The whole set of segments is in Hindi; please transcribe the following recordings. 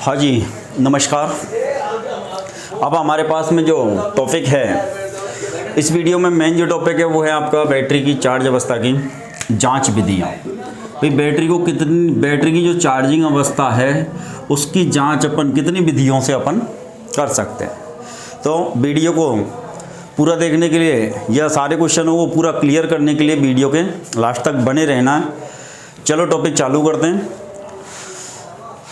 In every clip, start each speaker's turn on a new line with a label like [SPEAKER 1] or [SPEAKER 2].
[SPEAKER 1] हाँ जी, नमस्कार। अब हमारे पास में जो टॉपिक है इस वीडियो में मेन जो टॉपिक है वो है आपका बैटरी की चार्ज अवस्था की जांच विधियाँ। भाई बैटरी की जो चार्जिंग अवस्था है उसकी जांच अपन कितनी विधियों से अपन कर सकते हैं। तो वीडियो को पूरा देखने के लिए या सारे क्वेश्चनों को पूरा क्लियर करने के लिए वीडियो के लास्ट तक बने रहना है। चलो टॉपिक चालू करते हैं।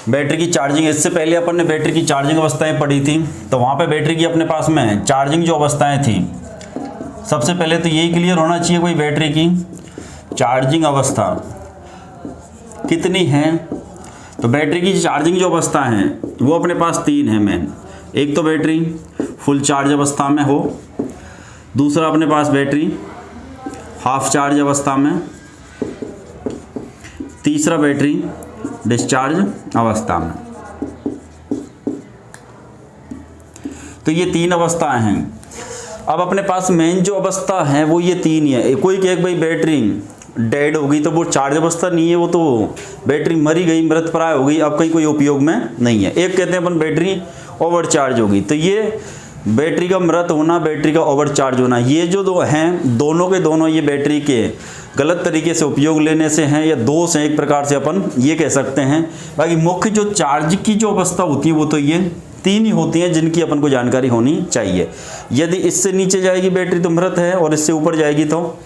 [SPEAKER 1] बैटरी की चार्जिंग, इससे पहले अपन ने बैटरी की चार्जिंग अवस्थाएं पढ़ी थी, तो वहाँ पे बैटरी की अपने पास में चार्जिंग जो अवस्थाएं थी, सबसे पहले तो यही क्लियर होना चाहिए कोई बैटरी की चार्जिंग अवस्था कितनी है। तो बैटरी की चार्जिंग जो अवस्था है वो अपने पास तीन है मेन। एक तो बैटरी फुल चार्ज अवस्था में हो, दूसरा अपने पास बैटरी हाफ चार्ज अवस्था में, तीसरा बैटरी डिस्चार्ज अवस्था में। तो ये तीन अवस्थाएं हैं। अब अपने पास मेन जो अवस्था है वो ये तीन ही है। कोई कहे भाई बैटरी डेड होगी तो वो चार्ज अवस्था नहीं है, वो तो बैटरी मरी गई, मृतप्राय हो गई, अब कहीं कोई उपयोग में नहीं है। एक कहते हैं अपन बैटरी ओवर चार्ज होगी, तो ये बैटरी का मृत होना, बैटरी का ओवर चार्ज होना, ये जो दो हैं दोनों के दोनों ये बैटरी के गलत तरीके से उपयोग लेने से हैं या दोष हैं, एक प्रकार से अपन ये कह सकते हैं। बाकी मुख्य जो चार्ज की जो अवस्था होती है वो तो ये तीन ही होती हैं जिनकी अपन को जानकारी होनी चाहिए। यदि इससे नीचे जाएगी बैटरी तो मृत है, और इससे ऊपर जाएगी तो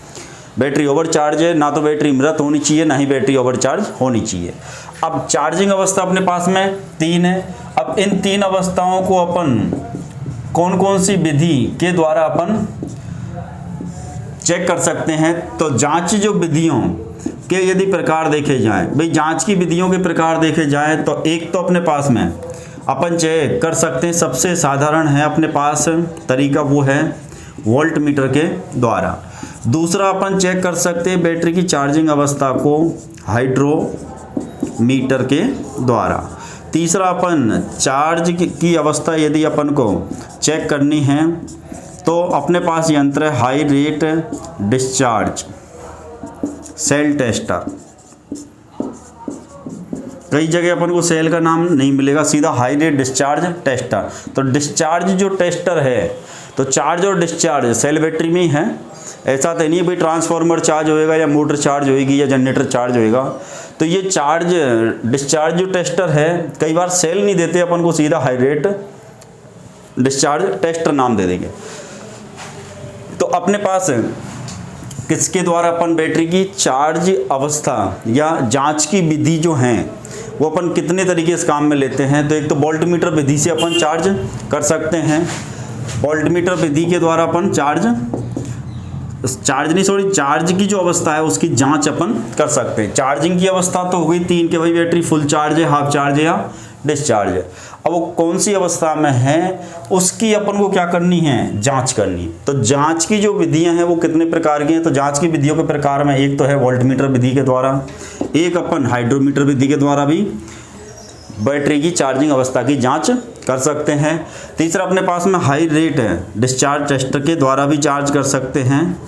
[SPEAKER 1] बैटरी ओवर चार्ज है। ना तो बैटरी मृत होनी चाहिए, ना ही बैटरी ओवर चार्ज होनी चाहिए। अब चार्जिंग अवस्था अपने पास में तीन है। अब इन तीन अवस्थाओं को अपन कौन कौन सी विधि के द्वारा अपन चेक कर सकते हैं। तो जांच जो विधियों के यदि प्रकार देखे जाएं, भाई जांच की विधियों के प्रकार देखे जाएं, तो एक तो अपने पास में अपन चेक कर सकते हैं, सबसे साधारण है अपने पास तरीका वो है वोल्ट मीटर के द्वारा। दूसरा अपन चेक कर सकते हैं बैटरी की चार्जिंग अवस्था को हाइड्रोमीटर के द्वारा। तीसरा अपन चार्ज की अवस्था यदि अपन को चेक करनी है तो अपने पास यंत्र है high rate discharge cell tester. कई जगह अपन को सेल का नाम नहीं मिलेगा, सीधा हाई रेट डिस्चार्ज टेस्टर। तो डिस्चार्ज जो टेस्टर है, तो चार्ज और डिस्चार्ज सेल बैटरी में ही है। ऐसा तो नहीं भाई ट्रांसफार्मर चार्ज होएगा या मोटर चार्ज होएगी या जनरेटर चार्ज होएगा। तो ये चार्ज डिस्चार्ज जो टेस्टर है, कई बार सेल नहीं देते अपन को, सीधा हाई रेट डिस्चार्ज टेस्टर नाम दे देंगे। तो अपने पास किसके द्वारा अपन बैटरी की चार्ज अवस्था या जांच की विधि जो हैं वो अपन कितने तरीके से काम में लेते हैं। तो एक तो वोल्ट मीटर विधि से अपन चार्ज कर सकते हैं। वोल्ट मीटर विधि के द्वारा अपन चार्ज की जो अवस्था है उसकी जांच अपन कर सकते हैं। चार्जिंग की अवस्था तो हो गई तीन के, भाई बैटरी फुल चार्ज है, हाफ चार्ज है या डिस्चार्ज है। अब वो कौन सी अवस्था में है उसकी अपन को क्या करनी है, जांच करनी है। तो जांच की जो विधियां हैं वो कितने प्रकार की हैं। तो जांच की विधियों के प्रकार में एक तो है वोल्ट मीटर विधि के द्वारा, एक अपन हाइड्रोमीटर विधि के द्वारा भी बैटरी की चार्जिंग अवस्था की जांच कर सकते हैं। तीसरा अपने पास में हाई रेट डिस्चार्ज टेस्टर के द्वारा भी चार्ज कर सकते हैं।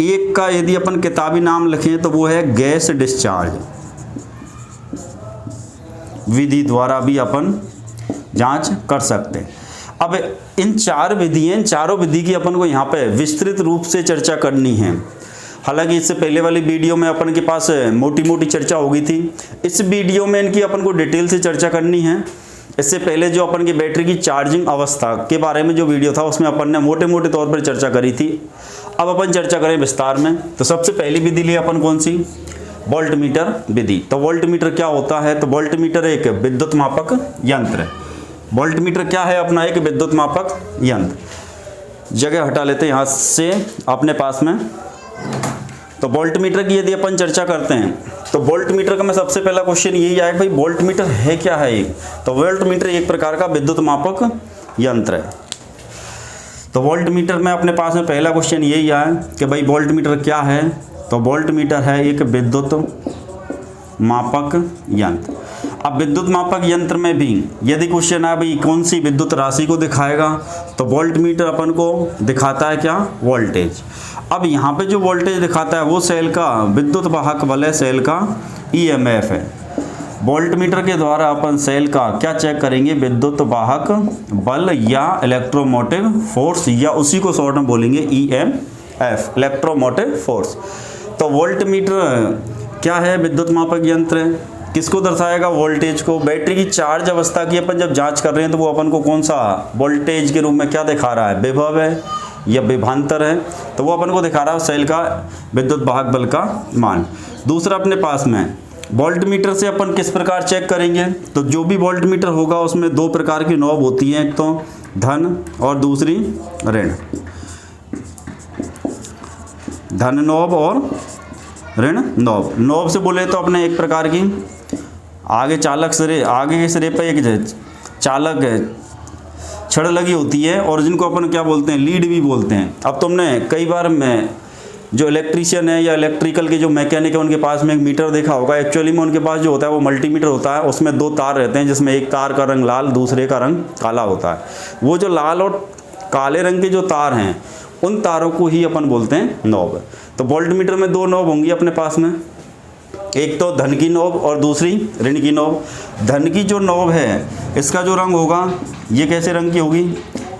[SPEAKER 1] एक का यदि अपन किताबी नाम लिखें तो वो है गैस डिस्चार्ज विधि द्वारा भी अपन जांच कर सकते हैं। अब इन चारों विधि की अपन को यहाँ पे विस्तृत रूप से चर्चा करनी है। हालांकि इससे पहले वाली वीडियो में अपन के पास मोटी मोटी चर्चा हो गई थी, इस वीडियो में इनकी अपन को डिटेल से चर्चा करनी है। इससे पहले जो अपन की बैटरी की चार्जिंग अवस्था के बारे में जो वीडियो था उसमें अपन ने मोटे मोटे तौर पर चर्चा करी थी। अब अपन चर्चा करें विस्तार में। तो सबसे पहली विधि ली अपन कौन सी, वोल्ट मीटर विधि। तो वोल्ट मीटर क्या होता है। तो वोल्ट मीटर एक विद्युत मापक यंत्र है। वोल्ट मीटर क्या है अपना, एक विद्युत मापक यंत्र। जगह हटा लेते हैं यहाँ से अपने पास में। तो वोल्ट मीटर की यदि अपन चर्चा करते हैं तो वोल्ट मीटर का मैं सबसे पहला क्वेश्चन यही आएगा, भाई वोल्ट मीटर है क्या है। तो वोल्ट मीटर एक प्रकार का विद्युत मापक यंत्र है। तो वोल्ट मीटर में अपने पास में पहला क्वेश्चन यही आया कि भाई वोल्ट मीटर क्या है। तो वोल्ट मीटर है एक विद्युत मापक यंत्र। अब विद्युत मापक यंत्र में भी यदि क्वेश्चन है भाई कौन सी विद्युत राशि को दिखाएगा, तो वोल्ट मीटर अपन को दिखाता है क्या, वोल्टेज। अब यहाँ पे जो वोल्टेज दिखाता है वो सेल का विद्युत वाहक बल है, सेल का ईएमएफ है। वोल्टमीटर के द्वारा अपन सेल का क्या चेक करेंगे, विद्युत वाहक बल या इलेक्ट्रोमोटिव फोर्स, या उसी को शॉर्ट में बोलेंगे EMF, इलेक्ट्रोमोटिव फोर्स। तो वोल्टमीटर क्या है, विद्युत मापक यंत्र है। किसको दर्शाएगा, वोल्टेज को। बैटरी की चार्ज अवस्था की अपन जब जांच कर रहे हैं तो वो अपन को कौन सा वोल्टेज के रूप में क्या दिखा रहा है, विभव है या विभवांतर है, तो वो अपन को दिखा रहा है सेल का विद्युत वाहक बल का मान। दूसरा अपने पास में वोल्टमीटर से अपन किस प्रकार चेक करेंगे, तो जो भी वोल्टमीटर होगा उसमें दो प्रकार की नॉब होती हैं, एक तो धन और दूसरी ऋण। धन नॉब और ऋण नॉब। नॉब से बोले तो अपने एक प्रकार की आगे चालक सिरे, आगे के सिरे पर एक चालक छड़ लगी होती है और जिनको अपन क्या बोलते हैं, लीड भी बोलते हैं। अब तुमने कई बार में जो इलेक्ट्रीशियन है या इलेक्ट्रिकल के जो मैकेनिक है उनके पास में एक मीटर देखा होगा। एक्चुअली में उनके पास जो होता है वो मल्टीमीटर होता है, उसमें दो तार रहते हैं जिसमें एक तार का रंग लाल, दूसरे का रंग काला होता है। वो जो लाल और काले रंग के जो तार हैं उन तारों को ही अपन बोलते हैं नॉब। तो वोल्टमीटर में दो नॉब होंगी अपने पास में, एक तो धन की नॉब और दूसरी ऋण की नॉब। धन की जो नॉब है इसका जो रंग होगा ये कैसे रंग की होगी,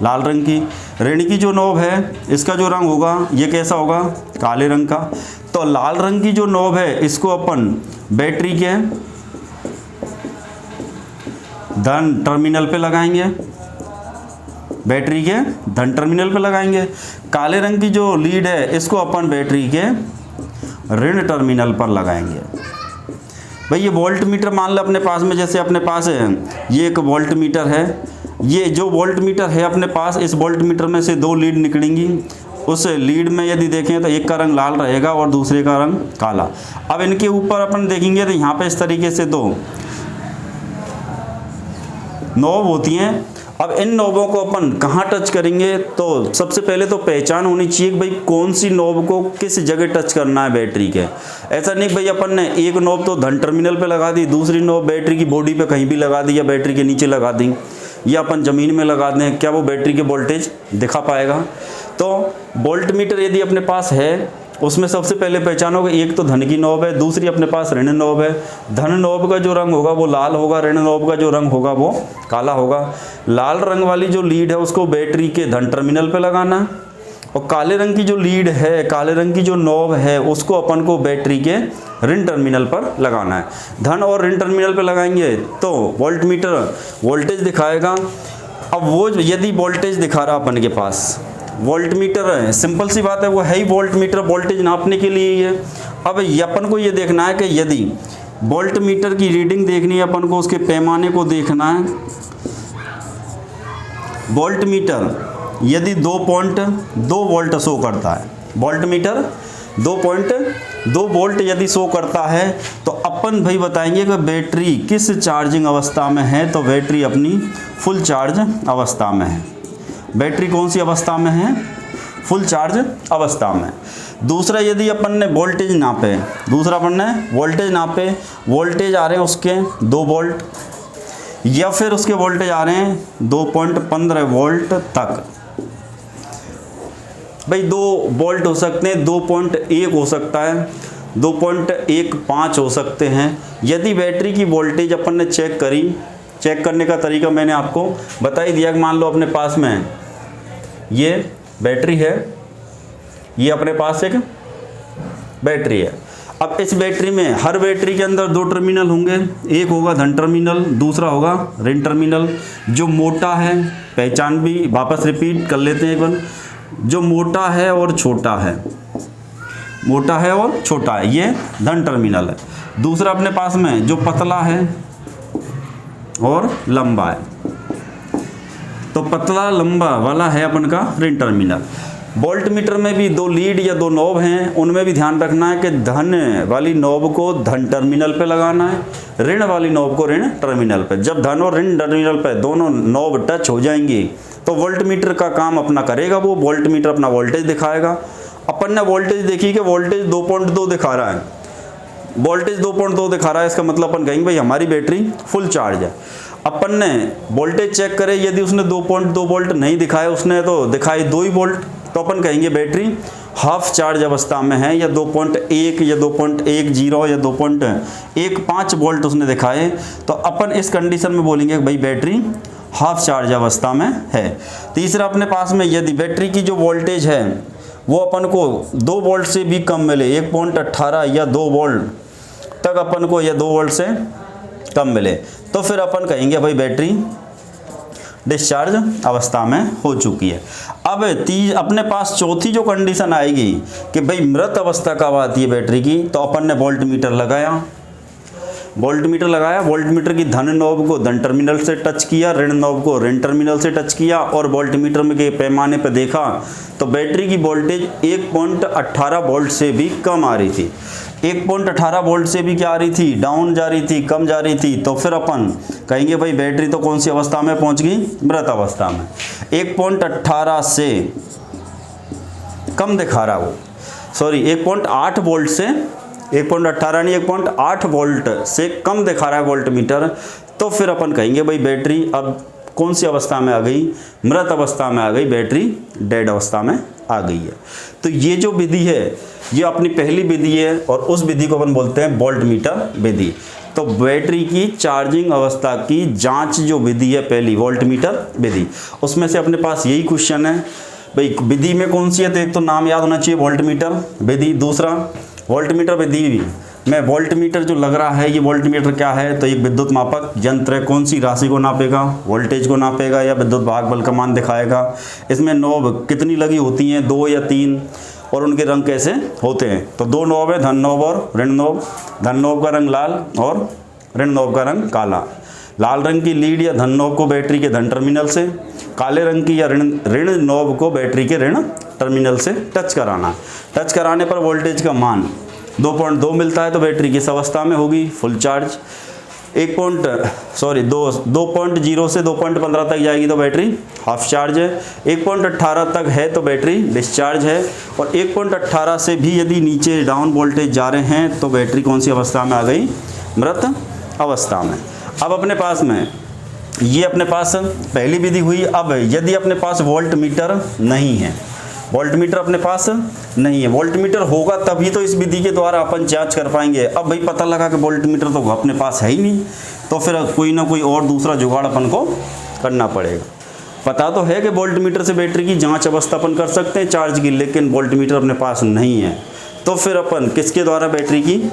[SPEAKER 1] लाल रंग की। ऋण की जो नॉब है इसका जो रंग होगा ये कैसा होगा, काले रंग का। तो लाल रंग की जो नॉब है इसको अपन बैटरी के धन टर्मिनल पे लगाएंगे, बैटरी के धन टर्मिनल पे लगाएंगे। काले रंग की जो लीड है इसको अपन बैटरी के ऋण टर्मिनल पर लगाएंगे। भाई ये वोल्टमीटर मान लो अपने पास में, जैसे अपने पास है ये एक वोल्टमीटर है, ये जो वोल्टमीटर है अपने पास, इस वोल्टमीटर में से दो लीड निकलेंगी। उस लीड में यदि देखें तो एक का रंग लाल रहेगा और दूसरे का रंग काला। अब इनके ऊपर अपन देखेंगे तो यहाँ पे इस तरीके से दो नॉब होती हैं। अब इन नॉबों को अपन कहाँ टच करेंगे, तो सबसे पहले तो पहचान होनी चाहिए कि भाई कौन सी नॉब को किस जगह टच करना है बैटरी के। ऐसा नहीं भाई अपन ने एक नॉब तो धन टर्मिनल पे लगा दी, दूसरी नॉब बैटरी की बॉडी पे कहीं भी लगा दी या बैटरी के नीचे लगा दी या अपन ज़मीन में लगा दें, क्या वो बैटरी के वोल्टेज दिखा पाएगा। तो वोल्टमीटर यदि अपने पास है उसमें सबसे पहले पहचानोगे एक तो धन की नॉब है, दूसरी अपने पास ऋण नॉब है। धन नॉब का जो रंग होगा वो लाल होगा, ऋण नॉब का जो रंग होगा वो काला होगा। लाल रंग वाली जो लीड है उसको बैटरी के धन टर्मिनल पे लगाना है और काले रंग की जो लीड है, काले रंग की जो नॉब है उसको अपन को बैटरी के ऋण टर्मिनल पर लगाना है। धन और ऋण टर्मिनल पर लगाएंगे तो वोल्टमीटर वोल्टेज दिखाएगा। अब वो यदि वोल्टेज दिखा रहा अपन के पास, वोल्टमीटर है, सिंपल सी बात है, वो है ही वोल्टमीटर, वोल्टेज नापने के लिए ही है। अब अपन को ये देखना है कि यदि वोल्टमीटर की रीडिंग देखनी है अपन को, उसके पैमाने को देखना है। वोल्टमीटर यदि 2.2 वोल्ट शो करता है, वोल्टमीटर 2.2 वोल्ट यदि शो करता है तो अपन भाई बताएंगे कि बैटरी किस चार्जिंग अवस्था में है, तो बैटरी अपनी फुल चार्ज अवस्था में है। बैटरी कौन सी अवस्था में है, फुल चार्ज अवस्था में। दूसरा यदि अपन ने वोल्टेज नापे, दूसरा अपन ने वोल्टेज नापे, वोल्टेज आ रहे हैं उसके 2 वोल्ट या फिर उसके वोल्टेज आ रहे हैं 2.15 वोल्ट तक। भाई 2 वोल्ट हो सकते हैं, 2.1 हो सकता है, 2.15 हो सकते हैं। यदि बैटरी की वोल्टेज अपन ने चेक करी, चेक करने का तरीका मैंने आपको बता ही दिया कि मान लो अपने पास में ये बैटरी है, ये अपने पास एक बैटरी है। अब इस बैटरी में हर बैटरी के अंदर 2 टर्मिनल होंगे, एक होगा धन टर्मिनल, दूसरा होगा ऋण टर्मिनल। जो मोटा है, पहचान भी वापस रिपीट कर लेते हैं एक बार, जो मोटा है और छोटा है, मोटा है और छोटा है, ये धन टर्मिनल है। दूसरा अपने पास में जो पतला है और लंबा है, तो पतला लंबा वाला है अपन का ऋण टर्मिनल। वोल्टमीटर में भी 2 लीड या 2 नॉब हैं, उनमें भी ध्यान रखना है कि धन वाली नॉब को धन टर्मिनल पे लगाना है, ऋण वाली नॉब को ऋण टर्मिनल पे। जब धन और ऋण टर्मिनल पे दोनों नॉब टच हो जाएंगी तो वोल्टमीटर का काम अपना करेगा, वो वोल्टमीटर अपना वोल्टेज दिखाएगा। अपन ने वोल्टेज देखी कि वोल्टेज 2.2 दिखा रहा है, वोल्टेज 2.2 दिखा रहा है, इसका मतलब अपन कहेंगे भाई हमारी बैटरी फुल चार्ज है। अपन ने वोल्टेज चेक करे, यदि उसने 2.2 वोल्ट नहीं दिखाया, उसने तो दिखाई 2 ही वोल्ट, तो अपन कहेंगे बैटरी हाफ चार्ज अवस्था में है या 2.1 या 2.10 या 2.15 वोल्ट उसने दिखाए, तो अपन इस कंडीशन में बोलेंगे भाई बैटरी हाफ चार्ज अवस्था में है। तीसरा अपने पास में यदि बैटरी की जो वोल्टेज है वो अपन को 2 वोल्ट से भी कम मिले, 1.18 या 2 वोल्ट तक अपन को, या 2 वोल्ट से कम मिले, तो फिर अपन कहेंगे भाई बैटरी डिस्चार्ज अवस्था में हो चुकी है। अब अपने पास चौथी जो कंडीशन आएगी कि भाई मृत अवस्था कब आती है बैटरी की, तो अपन ने वोल्ट मीटर लगाया, वोल्ट मीटर की धन नॉब को धन टर्मिनल से टच किया, ऋण नॉब को ऋण टर्मिनल से टच किया, और वोल्ट मीटर में के पैमाने पर देखा तो बैटरी की वोल्टेज 1.18 वोल्ट से भी कम आ रही थी। 1.18 वोल्ट से भी क्या आ रही थी, डाउन जा रही थी, कम जा रही थी। तो फिर अपन कहेंगे भाई बैटरी तो कौन सी अवस्था में पहुंच गई, मृत अवस्था में। 1.18 से कम दिखा रहा वो, सॉरी 1.8 वोल्ट से, 1.18 नहीं 1.8 वोल्ट से कम दिखा रहा है वोल्ट मीटर, तो फिर अपन कहेंगे भाई बैटरी अब कौन सी अवस्था में आ गई, मृत अवस्था में आ गई, बैटरी डेड अवस्था में आ गई है। तो ये जो विधि है ये अपनी पहली विधि है, और उस विधि को अपन बोलते हैं वोल्ट मीटर विधि। तो बैटरी की चार्जिंग अवस्था की जांच जो विधि है पहली, वोल्ट मीटर विधि, उसमें से अपने पास यही क्वेश्चन है भाई विधि में कौन सी है, तो एक तो नाम याद होना चाहिए वोल्ट मीटर विधि। दूसरा वोल्ट मीटर विधि में वोल्ट मीटर जो लग रहा है, ये वोल्ट मीटर क्या है, तो एक विद्युत मापक यंत्र है। कौन सी राशि को नापेगा, वोल्टेज को नापेगा या विद्युत भाग बल का मान दिखाएगा। इसमें नॉब कितनी लगी होती हैं, 2 या 3, और उनके रंग कैसे होते हैं, तो 2 नॉब है, धन नॉब और ऋण नॉब। धन नॉब का रंग लाल और ऋण नॉब का रंग काला। लाल रंग की लीड या धन नॉब को बैटरी के धन टर्मिनल से, काले रंग की या ऋण नॉब को बैटरी के ऋण टर्मिनल से टच कराना। टच कराने पर वोल्टेज का मान 2.2 मिलता है, तो बैटरी किस अवस्था में होगी, फुल चार्ज। 2.0 से 2.15 तक जाएगी तो बैटरी हाफ चार्ज है। 1.18 तक है तो बैटरी डिस्चार्ज है, और 1.18 से भी यदि नीचे डाउन वोल्टेज जा रहे हैं तो बैटरी कौन सी अवस्था में आ गई, मृत अवस्था में। अब अपने पास में ये अपने पास पहली विधि हुई। अब यदि अपने पास वोल्ट मीटर नहीं है, वोल्ट मीटर अपने पास नहीं है, वोल्ट मीटर होगा तभी तो इस विधि के द्वारा अपन जांच कर पाएंगे। अब भाई पता लगा कि वोल्ट मीटर तो अपने पास है ही नहीं, तो फिर कोई ना कोई और दूसरा जुगाड़ अपन को करना पड़ेगा। पता तो है कि वोल्ट मीटर से बैटरी की जांच अवस्था अपन कर सकते हैं चार्ज की, लेकिन वोल्ट मीटर अपने पास नहीं है, तो फिर अपन किसके द्वारा बैटरी की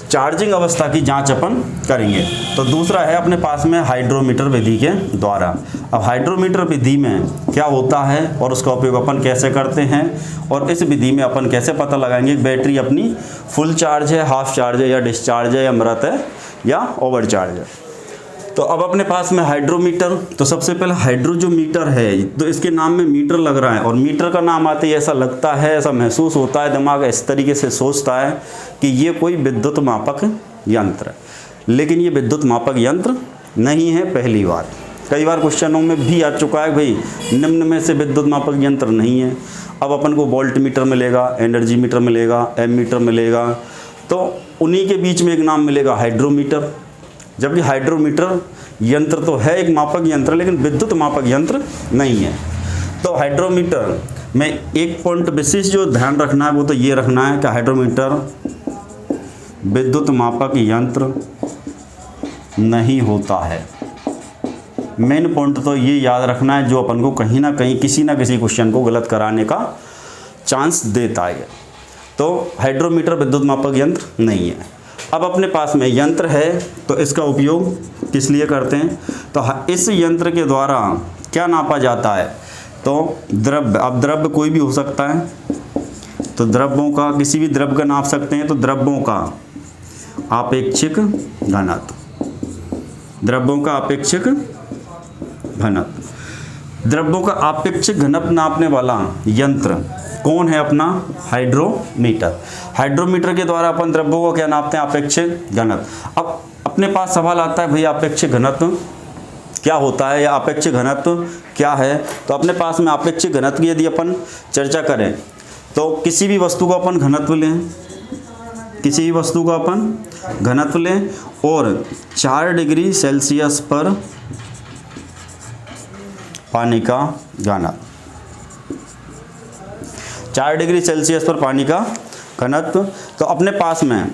[SPEAKER 1] चार्जिंग अवस्था की जांच अपन करेंगे। तो दूसरा है अपने पास में हाइड्रोमीटर विधि के द्वारा। अब हाइड्रोमीटर विधि में क्या होता है और उसका उपयोग अपन कैसे करते हैं, और इस विधि में अपन कैसे पता लगाएंगे बैटरी अपनी फुल चार्ज है, हाफ चार्ज है, या डिस्चार्ज है, या मृत है, या ओवर चार्ज है। तो अब अपने पास में हाइड्रोमीटर, तो सबसे पहले हाइड्रो जो मीटर है, तो इसके नाम में मीटर लग रहा है, और मीटर का नाम आते ही ऐसा लगता है, ऐसा महसूस होता है, दिमाग इस तरीके से सोचता है कि ये कोई विद्युत मापक यंत्र है, लेकिन ये विद्युत मापक यंत्र नहीं है। पहली बार कई बार क्वेश्चनों में भी आ चुका है भाई निम्न में से विद्युत मापक यंत्र नहीं है। अब अपन को वोल्ट मीटर मिलेगा, एनर्जी मीटर मिलेगा, एम मीटर मिलेगा, तो उन्हीं के बीच में एक नाम मिलेगा हाइड्रोमीटर। जबकि हाइड्रोमीटर यंत्र तो है एक मापक यंत्र, लेकिन विद्युत मापक यंत्र नहीं है। तो हाइड्रोमीटर में एक पॉइंट विशेष जो ध्यान रखना है वो तो ये रखना है कि हाइड्रोमीटर विद्युत मापक यंत्र नहीं होता है। मेन पॉइंट तो ये याद रखना है जो अपन को कहीं ना कहीं किसी ना किसी क्वेश्चन को गलत कराने का चांस देता है। तो हाइड्रोमीटर विद्युत मापक यंत्र नहीं है। अब अपने पास में यंत्र है तो इसका उपयोग किस लिए करते हैं, तो इस यंत्र के द्वारा क्या नापा जाता है, तो द्रव्य। अब द्रव्य कोई भी हो सकता है, तो द्रव्यों का किसी भी द्रव्य का नाप सकते हैं। तो द्रव्यों का आपेक्षिक घनत्व, द्रव्यों का आपेक्षिक घनत्व, द्रव्यों का आपेक्षिक घनत्व नापने वाला यंत्र कौन है, अपना हाइड्रोमीटर। हाइड्रोमीटर के द्वारा अपन द्रव्यों को क्या नापते हैं, आपेक्षिक घनत्व। अब अपने पास सवाल आता है भाई आपेक्षिक घनत्व क्या होता है या आपेक्षिक घनत्व क्या है। तो अपने पास में आपेक्षिक घनत्व की यदि अपन चर्चा करें तो किसी भी वस्तु का अपन घनत्व लें, किसी भी वस्तु का अपन घनत्व लें और 4 डिग्री सेल्सियस पर पानी का घनत्व, 4 डिग्री सेल्सियस पर पानी का घनत्व। तो अपने पास में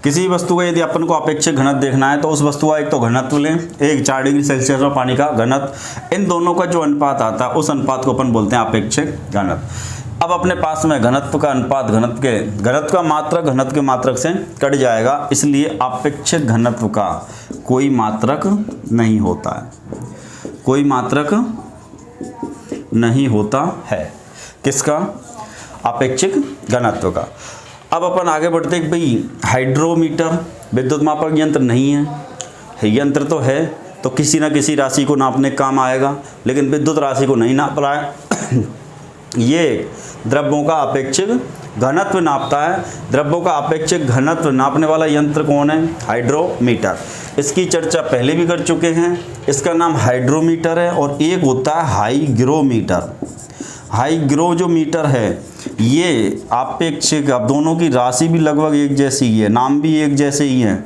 [SPEAKER 1] किसी वस्तु का यदि अपन को अपेक्षित घनत्व देखना है तो उस वस्तु का एक तो घनत्व लें, एक 4 डिग्री सेल्सियस पर पानी का घनत्व, इन दोनों का जो अनुपात आता है उस अनुपात को अपन बोलते हैं अपेक्षित घनत्व। अब अपने पास में घनत्व का अनुपात घनत्व का मात्रक घनत्व के मात्रक से कट जाएगा, इसलिए अपेक्षित घनत्व का कोई मात्रक नहीं होता है, कोई मात्रक नहीं होता है किसका, अपेक्षित घनत्व का। अब अपन आगे बढ़ते हैं कि भाई हाइड्रोमीटर विद्युत मापक यंत्र नहीं है, यंत्र तो है तो किसी ना किसी राशि को नापने का काम आएगा, लेकिन विद्युत राशि को नहीं नाप रहा है। ये द्रव्यों का अपेक्षित घनत्व नापता है। द्रव्यों का अपेक्षित घनत्व नापने वाला यंत्र कौन है, हाइड्रोमीटर। इसकी चर्चा पहले भी कर चुके हैं, इसका नाम हाइड्रोमीटर है। और एक होता है हाईग्रोमीटर। हाईग्रो जो मीटर है ये अपेक्षित, अब दोनों की राशि भी लगभग एक जैसी ही है, नाम भी एक जैसे ही है।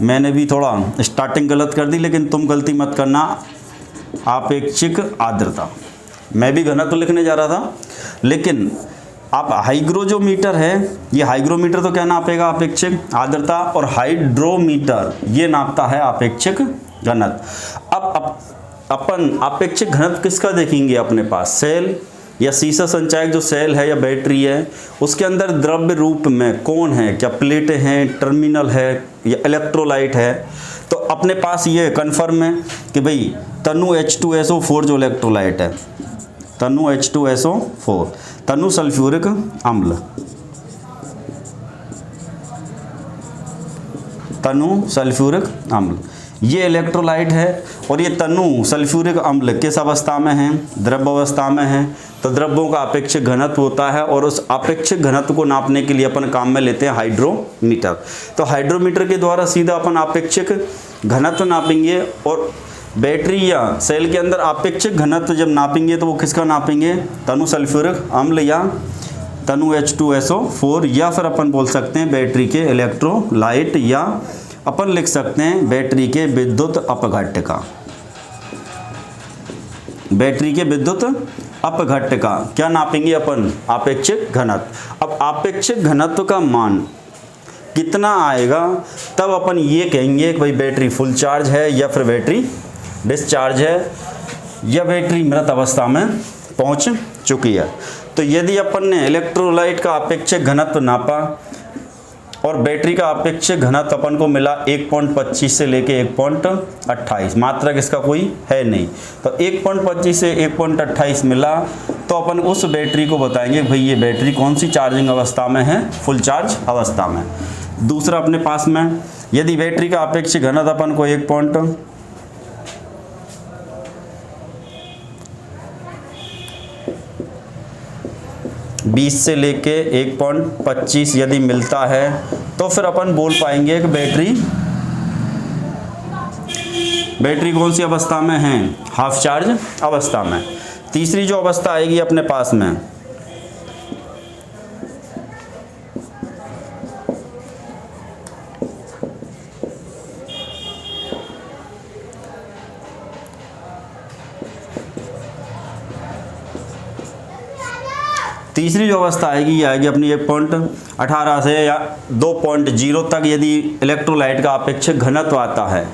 [SPEAKER 1] मैंने भी थोड़ा स्टार्टिंग गलत कर दी, लेकिन तुम गलती मत करना। अपेक्षित आर्द्रता, मैं भी घनत्व लिखने जा रहा था, लेकिन आप हाईग्रो जो मीटर है, ये हाईग्रोमीटर तो क्या नापेगा, अपेक्षित आर्द्रता, और हाइड्रोमीटर ये नापता है अपेक्षित घनत्व। अब अपन अपेक्षित घनत्व किसका देखेंगे, अपने पास सेल या शीशा संचायक जो सेल है या बैटरी है, उसके अंदर द्रव्य रूप में कौन है, क्या प्लेटें हैं, टर्मिनल है या इलेक्ट्रोलाइट है। तो अपने पास ये कन्फर्म है कि भाई तनु H2SO4 जो इलेक्ट्रोलाइट है, तनु H2SO4, तनु सल्फ्यूरिक अम्ल, तनु सल्फ्यूरिक अम्ल ये इलेक्ट्रोलाइट है। और ये तनु सल्फ्यूरिक अम्ल किस अवस्था में है, द्रव अवस्था में है। तो द्रव्यों का अपेक्षित घनत्व होता है, और उस अपेक्षित घनत्व को नापने के लिए अपन काम में लेते हैं हाइड्रोमीटर। तो हाइड्रोमीटर के द्वारा सीधा अपन अपेक्षित घनत्व नापेंगे, और बैटरी या सेल के अंदर अपेक्षित घनत्व जब नापेंगे तो वो किसका नापेंगे, तनु सल्फ्यूरिक अम्ल या तनु H2SO4, या फिर अपन बोल सकते हैं बैटरी के इलेक्ट्रोलाइट, या अपन लिख सकते हैं बैटरी के विद्युत अपघट्टका। बैटरी के विद्युत अपघट्टका क्या नापेंगे अपन, अपेक्षित घनत्व। अब अपेक्षित घनत्व का मान कितना आएगा तब अपन ये कहेंगे कि भाई बैटरी फुल चार्ज है या फिर बैटरी डिस्चार्ज है, या बैटरी मृत अवस्था में पहुंच चुकी है। तो यदि अपन ने इलेक्ट्रोलाइट का अपेक्षित घनत्व नापा और बैटरी का अपेक्षित घनत्व अपन को मिला 1.25 से लेके 1.28, मात्रक इसका कोई है नहीं, तो 1.25 से 1.28 मिला तो अपन उस बैटरी को बताएंगे भाई ये बैटरी कौन सी चार्जिंग अवस्था में है, फुल चार्ज अवस्था में। दूसरा अपने पास में यदि बैटरी का अपेक्षित घनत्व अपन को 1.20 से लेके 1.25 यदि मिलता है तो फिर अपन बोल पाएंगे कि बैटरी कौन सी अवस्था में है, हाफ चार्ज अवस्था में। तीसरी जो अवस्था आएगी अपने पास में आएगी ये आएगी अपनी 1.18 से या 2.0 तक। यदि इलेक्ट्रोलाइट का अपेक्षित घनत्व आता है,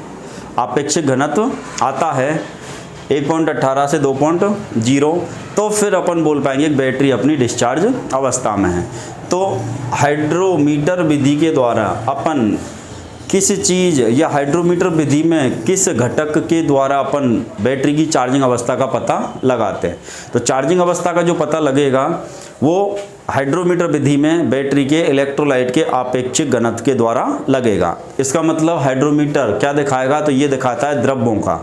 [SPEAKER 1] अपेक्षित घनत्व आता है 1.18 से 2.0, तो फिर अपन बोल पाएंगे बैटरी अपनी डिस्चार्ज अवस्था में है। तो हाइड्रोमीटर विधि के द्वारा अपन किस चीज़ या हाइड्रोमीटर विधि में किस घटक के द्वारा अपन बैटरी की चार्जिंग अवस्था का पता लगाते हैं। तो चार्जिंग अवस्था का जो पता लगेगा वो हाइड्रोमीटर विधि में बैटरी के इलेक्ट्रोलाइट के अपेक्षित घनत्व के द्वारा लगेगा। इसका मतलब हाइड्रोमीटर क्या दिखाएगा, तो ये दिखाता है द्रव्यों का,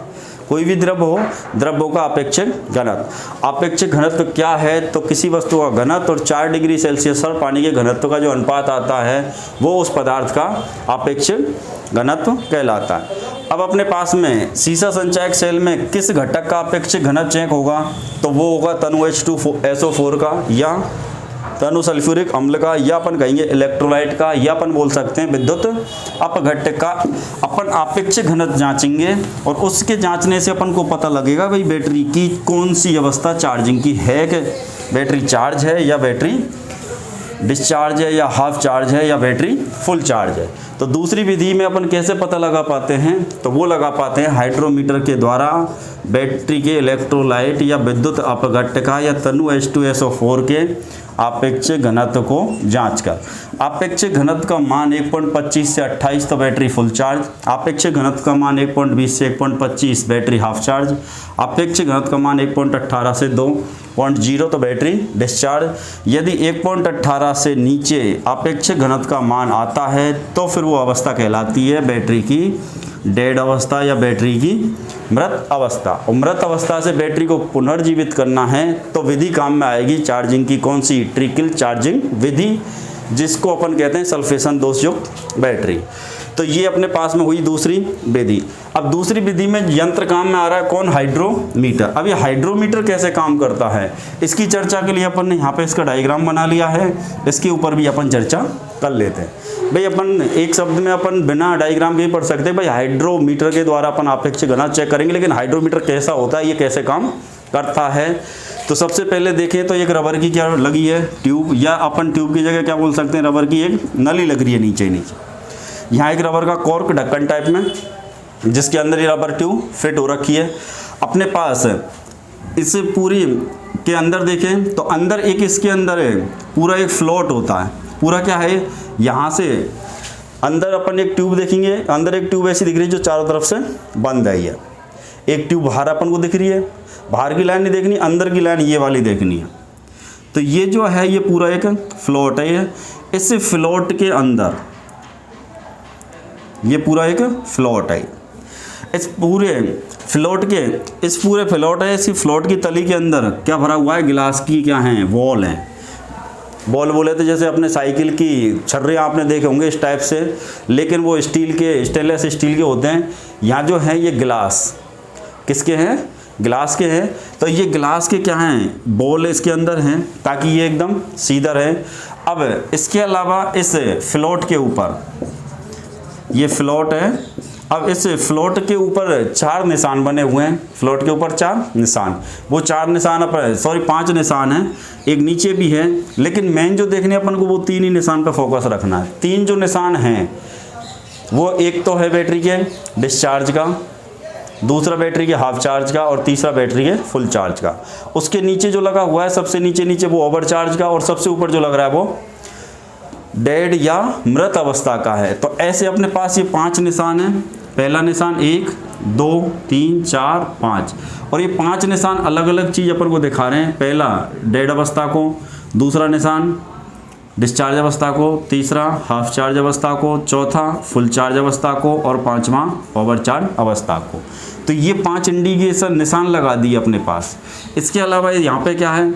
[SPEAKER 1] कोई भी द्रव्य हो, द्रव्यों का अपेक्षित घनत्व। अपेक्षित घनत्व क्या है, तो किसी वस्तु का घनत्व और 4 डिग्री सेल्सियस पर पानी के घनत्व का जो अनुपात आता है वो उस पदार्थ का अपेक्षित घनत्व कहलाता है। अब अपने पास में सीसा संचायक सेल में किस घटक का अपेक्षित घनत्व चेक होगा, तो वो होगा तनु H2SO4 का या तनु सल्फ्यूरिक अम्ल का, या अपन कहेंगे इलेक्ट्रोलाइट का, या अपन बोल सकते हैं विद्युत अपघट्य का अपन आपेक्षिक घनत्व जांचेंगे और उसके जांचने से अपन को पता लगेगा भाई बैटरी की कौन सी अवस्था चार्जिंग की है, कि बैटरी चार्ज है या बैटरी डिस्चार्ज है या हाफ चार्ज है या बैटरी फुल चार्ज है। तो दूसरी विधि में अपन कैसे पता लगा पाते हैं, तो वो लगा पाते हैं हाइड्रोमीटर के द्वारा बैटरी के इलेक्ट्रोलाइट या विद्युत अपघट्य का या तनु H2SO4 के आपेक्षिक घनत्व को जांचकर। आपेक्षिक घनत्व का मान 1.25 से 28 तो बैटरी फुल चार्ज, आपेक्षिक घनत्व का मान 1.20 से 1.25 बैटरी हाफ चार्ज, आपेक्षिक घनत्व का मान 1.18 से 2.0 तो बैटरी डिस्चार्ज। यदि 1.18 से नीचे आपेक्षिक घनत्व का मान आता है तो फिर वो अवस्था कहलाती है बैटरी की डेड अवस्था या बैटरी की मृत अवस्था। और मृत अवस्था से बैटरी को पुनर्जीवित करना है तो विधि काम में आएगी चार्जिंग की, कौन सी, ट्रिकल चार्जिंग विधि, जिसको अपन कहते हैं सल्फेशन दोष युक्त बैटरी। तो ये अपने पास में हुई दूसरी विधि। अब दूसरी विधि में यंत्र काम में आ रहा है कौन, हाइड्रोमीटर। अब ये हाइड्रोमीटर कैसे काम करता है इसकी चर्चा के लिए अपन ने यहाँ पे इसका डायग्राम बना लिया है, इसके ऊपर भी अपन चर्चा कर लेते हैं। भाई अपन एक शब्द में अपन बिना डायग्राम के ही पढ़ सकते हैं, भाई हाइड्रोमीटर के द्वारा अपन आपेक्षिक घनत्व चेक करेंगे, लेकिन हाइड्रोमीटर कैसा होता है, ये कैसे काम करता है। तो सबसे पहले देखें तो एक रबर की क्या लगी है, ट्यूब, या अपन ट्यूब की जगह क्या बोल सकते हैं, रबर की एक नली लग रही है नीचे यहाँ एक रबर का कॉर्क ढक्कन टाइप में, जिसके अंदर ये रबर ट्यूब फिट हो रखी है अपने पास। इस पूरी के अंदर देखें तो अंदर एक इसके अंदर है पूरा एक फ्लोट होता है, पूरा क्या है, यहाँ से अंदर अपन एक ट्यूब देखेंगे, अंदर एक ट्यूब ऐसी दिख रही है जो चारों तरफ से बंद है। ये एक ट्यूब बाहर अपन को दिख रही है, बाहर की लाइन नहीं देखनी, अंदर की लाइन ये वाली देखनी है। तो ये जो है ये पूरा एक फ्लोट है। ये इस फ्लोट के अंदर ये पूरा एक फ्लोट है। इस पूरे फ्लोट है, इसी फ्लोट की तली के अंदर क्या भरा हुआ है, गिलास की क्या है, वॉल है। बॉल बोले तो जैसे अपने साइकिल की छर्रे आपने देखे होंगे इस टाइप से, लेकिन वो स्टेनलेस स्टील के होते हैं। यहाँ जो है ये गिलास किसके हैं, गिलास के हैं। तो ये गिलास के क्या हैं, बॉल इसके अंदर हैं ताकि ये एकदम सीधा रहे। अब इसके अलावा इस फ्लोट के ऊपर ये फ्लोट है, अब इस फ्लोट के ऊपर 4 निशान बने हुए हैं, फ्लोट के ऊपर 4 निशान, वो 4 निशान अपन 5 निशान हैं, एक नीचे भी है, लेकिन मेन जो देखने अपन को वो 3 ही निशान पर फोकस रखना है। 3 जो निशान हैं वो एक तो है बैटरी के डिस्चार्ज का, दूसरा बैटरी के हाफ चार्ज का और तीसरा बैटरी के फुल चार्ज का। उसके नीचे जो लगा हुआ है सबसे नीचे वो ओवर चार्ज का, और सबसे ऊपर जो लग रहा है वो डेड या मृत अवस्था का है। तो ऐसे अपने पास ये 5 निशान हैं। पहला निशान 1 2 3 4 5, और ये 5 निशान अलग अलग चीज़ अपन को दिखा रहे हैं। पहला डेड अवस्था को, दूसरा निशान डिस्चार्ज अवस्था को, तीसरा हाफ चार्ज अवस्था को, चौथा फुल चार्ज अवस्था को और 5वां ओवर चार्ज अवस्था को। तो ये 5 इंडिकेशन निशान लगा दिए अपने पास। इसके अलावा यहाँ पे क्या है,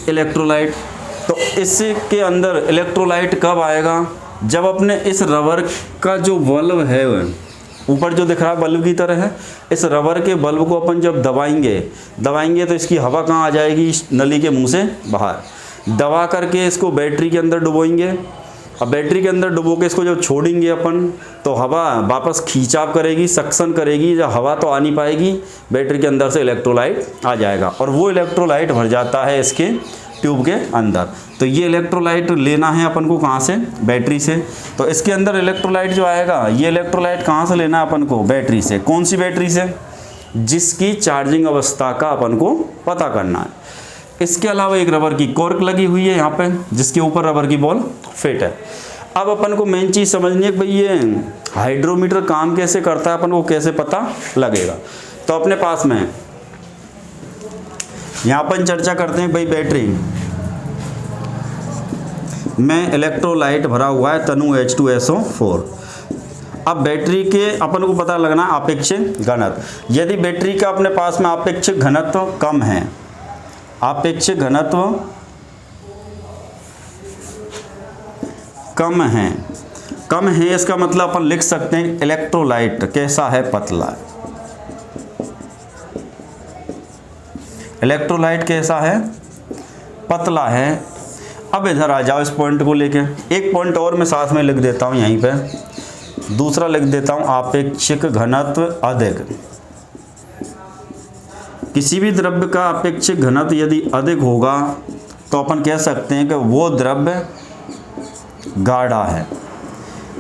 [SPEAKER 1] इलेक्ट्रोलाइट। तो इसके अंदर इलेक्ट्रोलाइट कब आएगा, जब अपने इस रबर का जो बल्ब है ऊपर जो दिख रहा है बल्ब की तरह है, इस रबर के बल्ब को अपन जब दबाएंगे तो इसकी हवा कहाँ आ जाएगी, इस नली के मुंह से बाहर। दबा करके इसको बैटरी के अंदर डुबोएंगे। अब बैटरी के अंदर डुबो के इसको जब छोड़ेंगे अपन तो हवा वापस खींचाव करेगी, सक्शन करेगी, जब हवा तो आ नहीं पाएगी, बैटरी के अंदर से इलेक्ट्रोलाइट आ जाएगा और वो इलेक्ट्रोलाइट भर जाता है इसके ट्यूब के अंदर। तो ये इलेक्ट्रोलाइट लेना है अपन को कहाँ से, बैटरी से। तो इसके अंदर इलेक्ट्रोलाइट जो आएगा, ये इलेक्ट्रोलाइट कहाँ से लेना है अपन को, बैटरी से। कौन सी बैटरी से, जिसकी चार्जिंग अवस्था का अपन को पता करना है। इसके अलावा एक रबर की कॉर्क लगी हुई है यहाँ पे, जिसके ऊपर रबर की बॉल फिट है। अब अपन को मेन चीज़ समझनी है कि भाई ये हाइड्रोमीटर काम कैसे करता है, अपन को कैसे पता लगेगा। तो अपने पास में यहाँ पर चर्चा करते हैं भाई बैटरी में इलेक्ट्रोलाइट भरा हुआ है तनु H2SO4। अब बैटरी के अपन को पता लगना आपेक्षिक घनत्व। यदि बैटरी का अपने पास में आपेक्षिक घनत्व कम है, आपेक्षिक घनत्व कम है, इसका मतलब अपन लिख सकते हैं इलेक्ट्रोलाइट कैसा है, पतला है। इलेक्ट्रोलाइट कैसा है, पतला है। अब इधर आ जाओ इस पॉइंट को लेके, एक पॉइंट और मैं साथ में लिख देता हूँ यहीं पे, दूसरा लिख देता हूँ आपेक्षिक घनत्व अधिक। किसी भी द्रव्य का आपेक्षिक घनत्व यदि अधिक होगा तो अपन कह सकते हैं कि वो द्रव्य गाढ़ा है।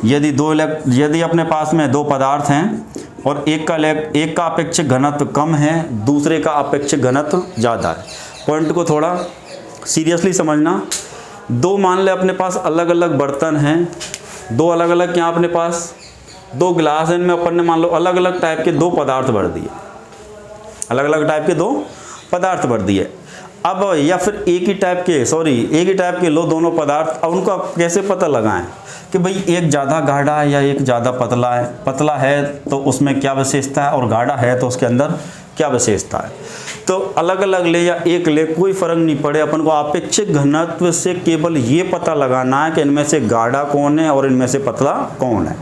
[SPEAKER 1] यदि अपने पास में दो पदार्थ हैं और एक का अपेक्षिक घनत्व कम है, दूसरे का अपेक्षिक घनत्व ज़्यादा है। पॉइंट को थोड़ा सीरियसली समझना। दो मान ले अपने पास अलग अलग बर्तन हैं, दो अलग अलग क्या अपने पास दो गिलास हैं, इनमें अपन ने मान लो अलग अलग टाइप के दो पदार्थ भर दिए, अलग अलग टाइप के दो पदार्थ भर दिए। अब या फिर एक ही टाइप के लो दोनों पदार्थ। अब उनका कैसे पता लगाएं कि भाई एक ज़्यादा गाढ़ा है या एक ज़्यादा पतला है। पतला है तो उसमें क्या विशेषता है और गाढ़ा है तो उसके अंदर क्या विशेषता है। तो अलग अलग ले या एक ले कोई फ़र्क नहीं पड़े, अपन को अपेक्षिक घनत्व से केवल ये पता लगाना है कि इनमें से गाढ़ा कौन है और इनमें से पतला कौन है।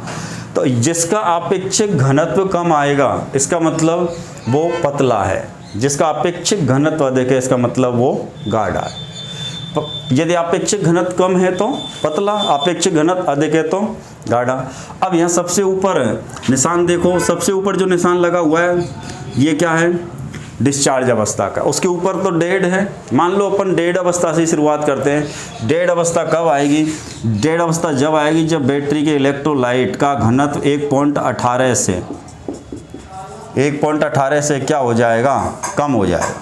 [SPEAKER 1] तो जिसका अपेक्षिक घनत्व कम आएगा इसका मतलब वो पतला है, जिसका अपेक्षिक घनत्व अधिक है इसका मतलब वो गाढ़ा है। यदि अपेक्षिक घनत्व कम है तो पतला, अपेक्षिक घनत्व अधिक है तो गाढ़ा। अब यहाँ सबसे ऊपर निशान देखो, सबसे ऊपर जो निशान लगा हुआ है ये क्या है, डिस्चार्ज अवस्था का। उसके ऊपर तो डेड है। मान लो अपन डेड अवस्था से शुरुआत करते हैं। डेड अवस्था कब आएगी? डेड अवस्था जब आएगी जब बैटरी के इलेक्ट्रोलाइट का घनत्व 1.18 से क्या हो जाएगा, कम हो जाएगा।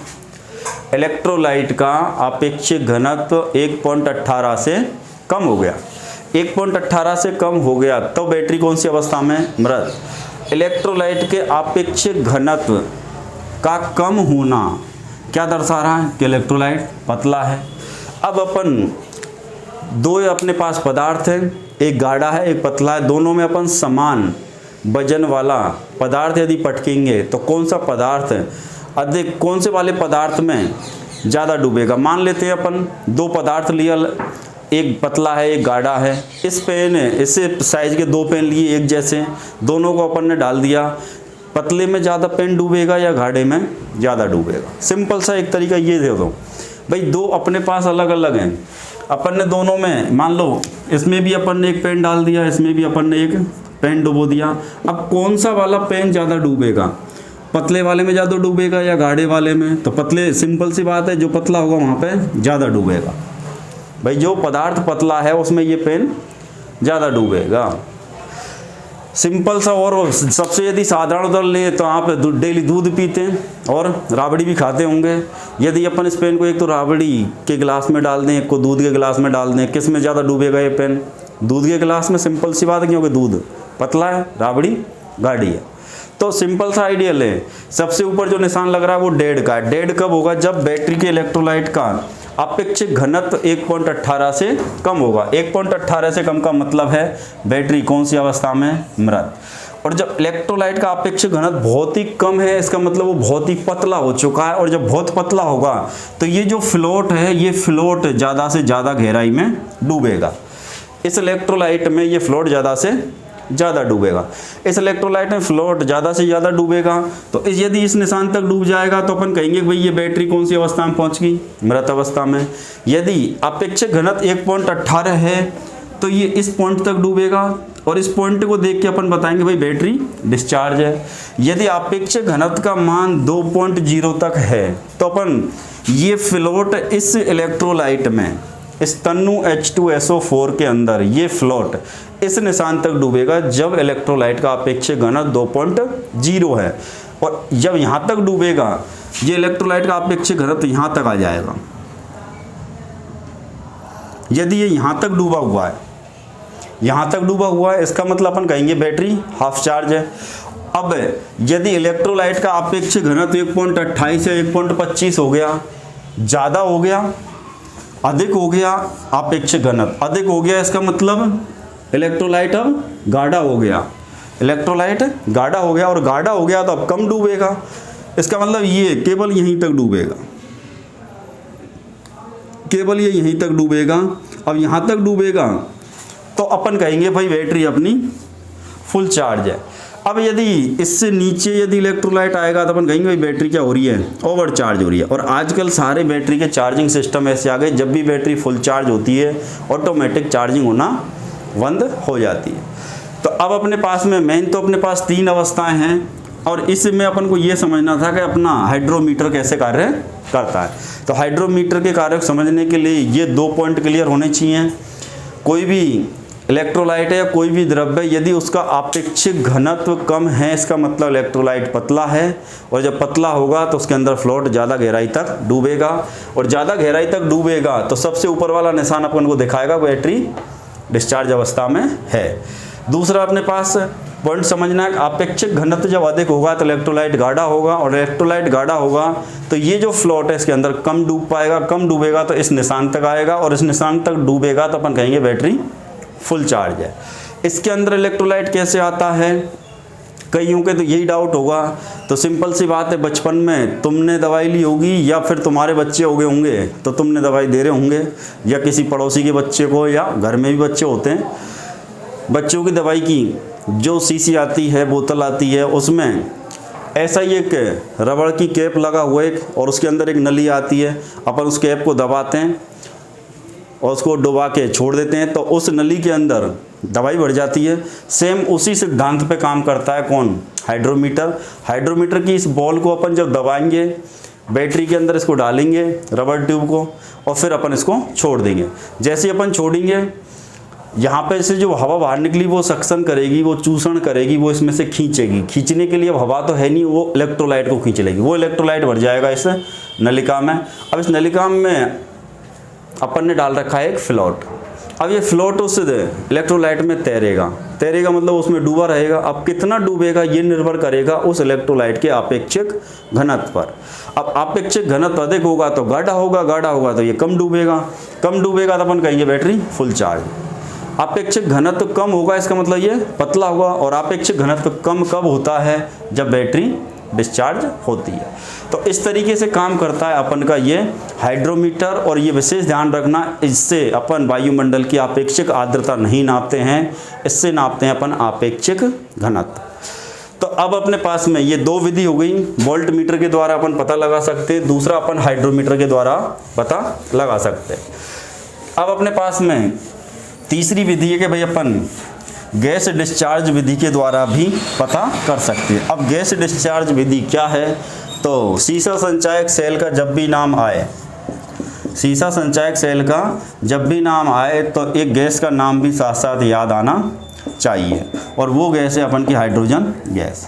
[SPEAKER 1] इलेक्ट्रोलाइट का अपेक्षिक घनत्व 1.18 से कम हो गया। 1.18 से कम हो गया तो बैटरी कौन सी अवस्था में? मृत। इलेक्ट्रोलाइट के अपेक्षिक घनत्व का कम होना क्या दर्शा रहा है कि इलेक्ट्रोलाइट पतला है। अब अपन दो अपने पास पदार्थ हैं, एक गाढ़ा है एक पतला है, दोनों में अपन समान वजन वाला पदार्थ यदि पटकेंगे तो कौन सा पदार्थ अधिक, कौन से वाले पदार्थ में ज़्यादा डूबेगा। मान लेते हैं अपन दो पदार्थ लिया, एक पतला है एक गाढ़ा है। इस पेन इससे साइज के दो पेन लिए एक जैसे, दोनों को अपन ने डाल दिया। पतले में ज़्यादा पेन डूबेगा या गाढ़े में ज़्यादा डूबेगा। सिंपल सा एक तरीका ये दे दो भाई, दो अपने पास अलग अलग हैं, अपन ने दोनों में मान लो इसमें भी अपन ने एक पेन डाल दिया, इसमें भी अपन ने एक पेन डुबो दिया। अब कौन सा वाला पेन ज़्यादा डूबेगा, पतले वाले में ज़्यादा डूबेगा या गाढ़े वाले में? तो पतले, सिंपल सी बात है, जो पतला होगा वहाँ पे ज़्यादा डूबेगा। भाई जो पदार्थ पतला है उसमें ये पेन ज़्यादा डूबेगा। सिंपल सा। और सबसे यदि साधारण उदाहरण ले तो आप डेली दूध पीते हैं और राबड़ी भी खाते होंगे। यदि अपन इस पेन को एक तो राबड़ी के गिलास में डाल दें, एक को दूध के गिलास में डाल दें, किस में ज़्यादा डूबेगा ये पेन? दूध के गिलास में। सिंपल सी बात है, क्योंकि दूध पतला है, राबड़ी गाढ़ी है। तो सिंपल सा आइडियल है। सबसे ऊपर जो निशान लग रहा है वो डेड का है। डेड कब होगा? जब बैटरी के इलेक्ट्रोलाइट का अपेक्षिक घनत्व 1.18 से कम होगा। 1.18 से कम का मतलब है बैटरी कौन सी अवस्था में? मृत। और जब इलेक्ट्रोलाइट का अपेक्षिक घनत्व बहुत ही कम है इसका मतलब वो बहुत ही पतला हो चुका है। और जब बहुत पतला होगा तो ये जो फ्लोट है ये फ्लोट ज़्यादा से ज़्यादा गहराई में डूबेगा। इस इलेक्ट्रोलाइट में ये फ्लोट ज़्यादा से ज़्यादा डूबेगा। इस इलेक्ट्रोलाइट में फ्लोट ज़्यादा से ज़्यादा डूबेगा। तो यदि इस निशान तक डूब जाएगा तो अपन कहेंगे भाई ये बैटरी कौन सी अवस्था में पहुंच गई? मृत अवस्था में। यदि अपेक्षिक घनत्व 1.18 है तो ये इस पॉइंट तक डूबेगा और इस पॉइंट को देख के अपन बताएंगे भाई बैटरी डिस्चार्ज है। यदि अपेक्षिक घनत्व का मान 2.0 तक है तो अपन ये फ्लोट इस इलेक्ट्रोलाइट में, इस तन्नु H2SO4 के अंदर ये फ्लोट इस निशान तक डूबेगा जब इलेक्ट्रोलाइट का अपेक्षिक घनत्व 2.0 है। और जब यहाँ तक डूबेगा ये इलेक्ट्रोलाइट का अपेक्षिक घनत्व यहाँ तक आ जाएगा। यदि ये यहाँ तक डूबा हुआ है, यहाँ तक डूबा हुआ है, इसका मतलब अपन कहेंगे बैटरी हाफ चार्ज है। अब यदि इलेक्ट्रोलाइट का अपेक्षिक घनत्व 1.28 से 1.25 हो गया, ज़्यादा हो गया, अधिक हो गया, अपेक्षिक घनत्व अधिक हो गया, इसका मतलब इलेक्ट्रोलाइट अब गाढ़ा हो गया। इलेक्ट्रोलाइट गाढ़ा हो गया और गाढ़ा हो गया तो अब कम डूबेगा। इसका मतलब ये केवल यहीं तक डूबेगा, केवल ये यहीं तक डूबेगा। अब यहाँ तक डूबेगा तो अपन कहेंगे भाई बैटरी अपनी फुल चार्ज है। अब यदि इससे नीचे यदि इलेक्ट्रोलाइट आएगा तो अपन कहेंगे भाई बैटरी क्या हो रही है, ओवर चार्ज हो रही है। और आजकल सारे बैटरी के चार्जिंग सिस्टम ऐसे आ गए, जब भी बैटरी फुल चार्ज होती है ऑटोमेटिक चार्जिंग होना बंद हो जाती है। तो अब अपने पास में मेन तो अपने पास 3 अवस्थाएं हैं, और इसमें अपन को ये समझना था कि अपना हाइड्रोमीटर कैसे कार्य करता है। तो हाइड्रोमीटर के कार्य को समझने के लिए ये 2 पॉइंट क्लियर होने चाहिए। कोई भी इलेक्ट्रोलाइट है या कोई भी द्रव्य, यदि उसका आपेक्षिक घनत्व कम है, इसका मतलब इलेक्ट्रोलाइट पतला है, और जब पतला होगा तो उसके अंदर फ्लोट ज़्यादा गहराई तक डूबेगा, और ज़्यादा गहराई तक डूबेगा तो सबसे ऊपर वाला निशान अपन को दिखाएगा बैटरी डिस्चार्ज अवस्था में है। दूसरा अपने पास पॉइंट समझना है, आपेक्षिक घनत्व जब अधिक होगा तो इलेक्ट्रोलाइट गाढ़ा होगा, और इलेक्ट्रोलाइट गाढ़ा होगा तो ये जो फ्लोट है इसके अंदर कम डूब पाएगा, कम डूबेगा तो इस निशान तक आएगा, और इस निशान तक डूबेगा तो अपन कहेंगे बैटरी फुल चार्ज है। इसके अंदर इलेक्ट्रोलाइट कैसे आता है, कईयों के तो यही डाउट होगा। तो सिंपल सी बात है, बचपन में तुमने दवाई ली होगी या फिर तुम्हारे बच्चे हो गए होंगे तो तुमने दवाई दे रहे होंगे, या किसी पड़ोसी के बच्चे को, या घर में भी बच्चे होते हैं, बच्चों की दवाई की जो शीशी आती है, बोतल आती है, उसमें ऐसा ही एक रबड़ की कैप लगा हुआ है और उसके अंदर एक नली आती है। अपन उस कैप को दबाते हैं और उसको डुबा के छोड़ देते हैं तो उस नली के अंदर दवाई बढ़ जाती है। सेम उसी सिद्धांत पे काम करता है कौन, हाइड्रोमीटर। हाइड्रोमीटर की इस बॉल को अपन जब दबाएंगे, बैटरी के अंदर इसको डालेंगे रबर ट्यूब को, और फिर अपन इसको छोड़ देंगे। जैसे अपन छोड़ेंगे, यहाँ पे से जो हवा बाहर निकली वो सक्शन करेगी, वो चूषण करेगी, वो इसमें से खींचेगी। खींचने के लिए अब हवा तो है नहीं, वो इलेक्ट्रोलाइट को खींच लेगी, वो इलेक्ट्रोलाइट भर जाएगा इस नलिका में। अब इस नलिका में अपन ने डाल रखा है एक फ्लोट। अब ये फ्लोट उस इलेक्ट्रोलाइट में तैरेगा मतलब उसमें डूबा रहेगा। अब कितना डूबेगा ये निर्भर करेगा उस इलेक्ट्रोलाइट के आपेक्षिक घनत्व पर। अब आपेक्षिक घनत्व अधिक होगा तो गाढ़ा होगा तो ये कम डूबेगा तो अपन कहेंगे बैटरी फुल चार्ज। आपेक्षिक घनत्व कम होगा, इसका मतलब ये पतला होगा, और आपेक्षिक घनत्व कम कब होता है, जब बैटरी डिस्चार्ज होती है। तो इस तरीके से काम करता है अपन का ये हाइड्रोमीटर। और ये विशेष ध्यान रखना, इससे अपन वायुमंडल की आपेक्षिक आर्द्रता नहीं नापते हैं, इससे नापते हैं अपन आपेक्षिक घनत्व। तो अब अपने पास में ये 2 विधि हो गई। वोल्ट मीटर के द्वारा अपन पता लगा सकते हैं, दूसरा अपन हाइड्रोमीटर के द्वारा पता लगा सकते हैं। अब अपने पास में तीसरी विधि है कि भाई अपन गैस डिस्चार्ज विधि के द्वारा भी पता कर सकते हैं। अब गैस डिस्चार्ज विधि क्या है, तो सीसा संचायक सेल का जब भी नाम आए, सीसा संचायक सेल का जब भी नाम आए तो एक गैस का नाम भी साथ साथ याद आना चाहिए, और वो गैस है अपन की हाइड्रोजन गैस।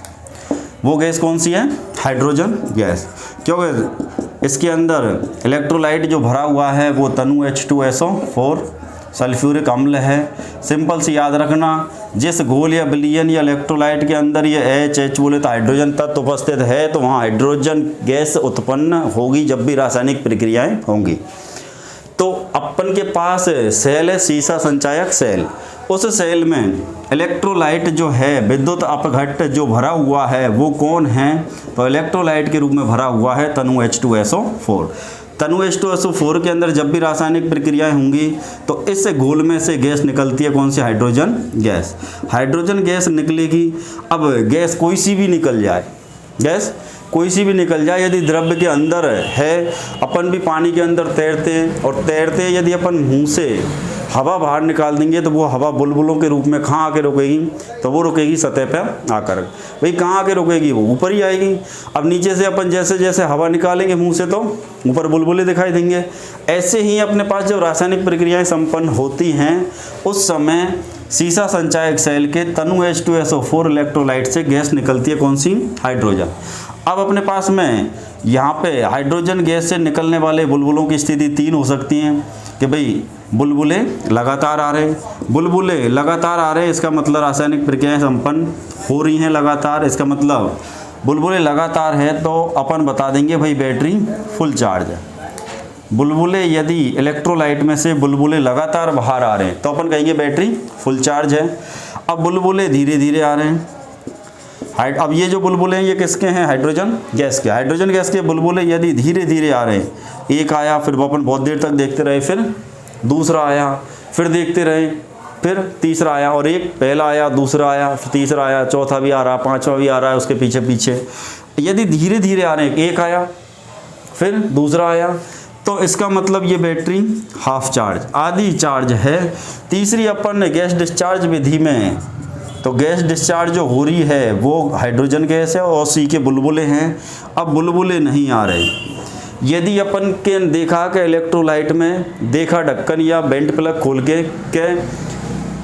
[SPEAKER 1] वो गैस कौन सी है, हाइड्रोजन गैस, क्योंकि इसके अंदर इलेक्ट्रोलाइट जो भरा हुआ है वो तनु H2SO4 सल्फ्यूरिक अम्ल है। सिंपल सी याद रखना, जिस घोल या विलयन या इलेक्ट्रोलाइट के अंदर ये H बोले तो हाइड्रोजन तत्व उपस्थित है, तो वहाँ हाइड्रोजन गैस उत्पन्न होगी जब भी रासायनिक प्रक्रियाएं होंगी। तो अपन के पास सेल है सीसा संचायक सेल, उस सेल में इलेक्ट्रोलाइट जो है, विद्युत अपघट्ट जो भरा हुआ है वो कौन है, तो इलेक्ट्रोलाइट के रूप में भरा हुआ है तनु H2SO4। तनु H2SO4 के अंदर जब भी रासायनिक प्रक्रियाएं होंगी तो इस घोल में से गैस निकलती है, कौन सी, हाइड्रोजन गैस। हाइड्रोजन गैस निकलेगी। अब गैस कोई सी भी निकल जाए, गैस कोई सी भी निकल जाए, यदि द्रव्य के अंदर है, अपन भी पानी के अंदर तैरते हैं, और तैरते यदि अपन मुंह से हवा बाहर निकाल देंगे तो वो हवा बुलबुलों के रूप में कहाँ आके रुकेगी, तो वो रुकेगी सतह पर आकर। भाई कहाँ आके रुकेगी, वो ऊपर ही आएगी। अब नीचे से अपन जैसे जैसे हवा निकालेंगे मुंह से तो ऊपर बुलबुले दिखाई देंगे। ऐसे ही अपने पास जब रासायनिक प्रक्रियाएं संपन्न होती हैं उस समय सीसा संचायक सेल के तनु H2SO4 इलेक्ट्रोलाइट से गैस निकलती है, कौन सी, हाइड्रोजन। अब अपने पास में यहाँ पे हाइड्रोजन गैस से निकलने वाले बुलबुलों की स्थिति 3 हो सकती हैं कि भाई बुलबुले लगातार आ रहे हैं, इसका मतलब रासायनिक प्रक्रियाएं संपन्न हो रही हैं लगातार, इसका मतलब बुलबुले लगातार है तो अपन बता देंगे भाई बैटरी फुल चार्ज है। बुलबुले यदि इलेक्ट्रोलाइट में से बुलबुले लगातार बाहर आ रहे हैं तो अपन कहेंगे बैटरी फुल चार्ज है। अब बुलबुले धीरे धीरे आ रहे हैं, अब ये जो बुलबुले हैं ये किसके हैं, हाइड्रोजन गैस के। हाइड्रोजन गैस के बुलबुले यदि धीरे धीरे आ रहे हैं, एक आया फिर अपन बहुत देर तक देखते रहे, फिर दूसरा आया फिर देखते रहे, फिर तीसरा आया, और एक पहला आया, दूसरा आया, फिर तीसरा आया, चौथा भी आ रहा, पांचवा भी आ रहा है उसके पीछे पीछे। यदि धीरे धीरे आ रहे हैं, एक आया फिर दूसरा आया, तो इसका मतलब ये बैटरी हाफ चार्ज आधी चार्ज है। तीसरी अपन गैस डिस्चार्ज विधि में, तो गैस डिस्चार्ज जो हो रही है वो हाइड्रोजन गैस है और सी के बुलबुले हैं। अब बुलबुले नहीं आ रहे, यदि अपन के देखा कि इलेक्ट्रोलाइट में देखा ढक्कन या बेंट प्लग खोल के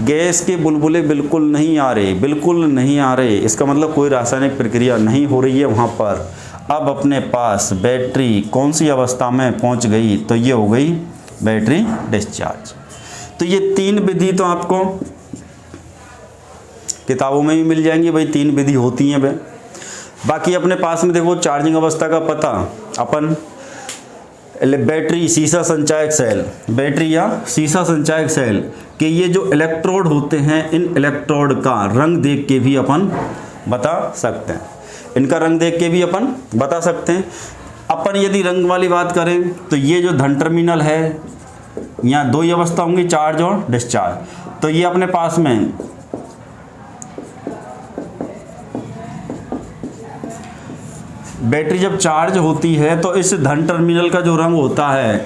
[SPEAKER 1] गैस के बुलबुले बिल्कुल नहीं आ रहे, बिल्कुल नहीं आ रहे, इसका मतलब कोई रासायनिक प्रक्रिया नहीं हो रही है वहाँ पर। अब अपने पास बैटरी कौन सी अवस्था में पहुँच गई, तो ये हो गई बैटरी डिस्चार्ज। तो ये 3 विधि तो आपको किताबों में भी मिल जाएंगी भाई, 3 विधि होती हैं भाई। बाकी अपने पास में देखो चार्जिंग अवस्था का पता अपन बैटरी शीशा संचायक सेल, बैटरी या शीशा संचायक सेल के ये जो इलेक्ट्रोड होते हैं, इन इलेक्ट्रोड का रंग देख के भी अपन बता सकते हैं, इनका रंग देख के भी अपन बता सकते हैं। अपन यदि रंग वाली बात करें तो ये जो धन टर्मिनल है, यहाँ 2 ही अवस्था होंगी, चार्ज और डिस्चार्ज। तो ये अपने पास में बैटरी जब चार्ज होती है तो इस धन टर्मिनल का जो रंग होता है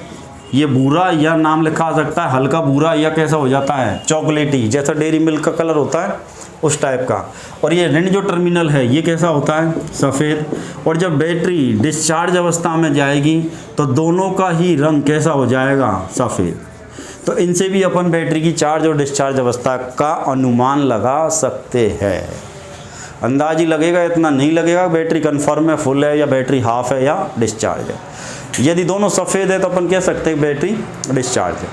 [SPEAKER 1] ये भूरा, या नाम लिखा आ सकता है हल्का भूरा, या कैसा हो जाता है चॉकलेटी, जैसा डेयरी मिल्क का कलर होता है उस टाइप का। और ये ऋण जो टर्मिनल है ये कैसा होता है सफ़ेद। और जब बैटरी डिस्चार्ज अवस्था में जाएगी तो दोनों का ही रंग कैसा हो जाएगा सफ़ेद। तो इनसे भी अपन बैटरी की चार्ज और डिस्चार्ज अवस्था का अनुमान लगा सकते हैं। अंदाज ही लगेगा, इतना नहीं लगेगा बैटरी कन्फर्म है, फुल है, या बैटरी हाफ है, या डिस्चार्ज है। यदि दोनों सफ़ेद है तो अपन कह सकते हैं बैटरी डिस्चार्ज है।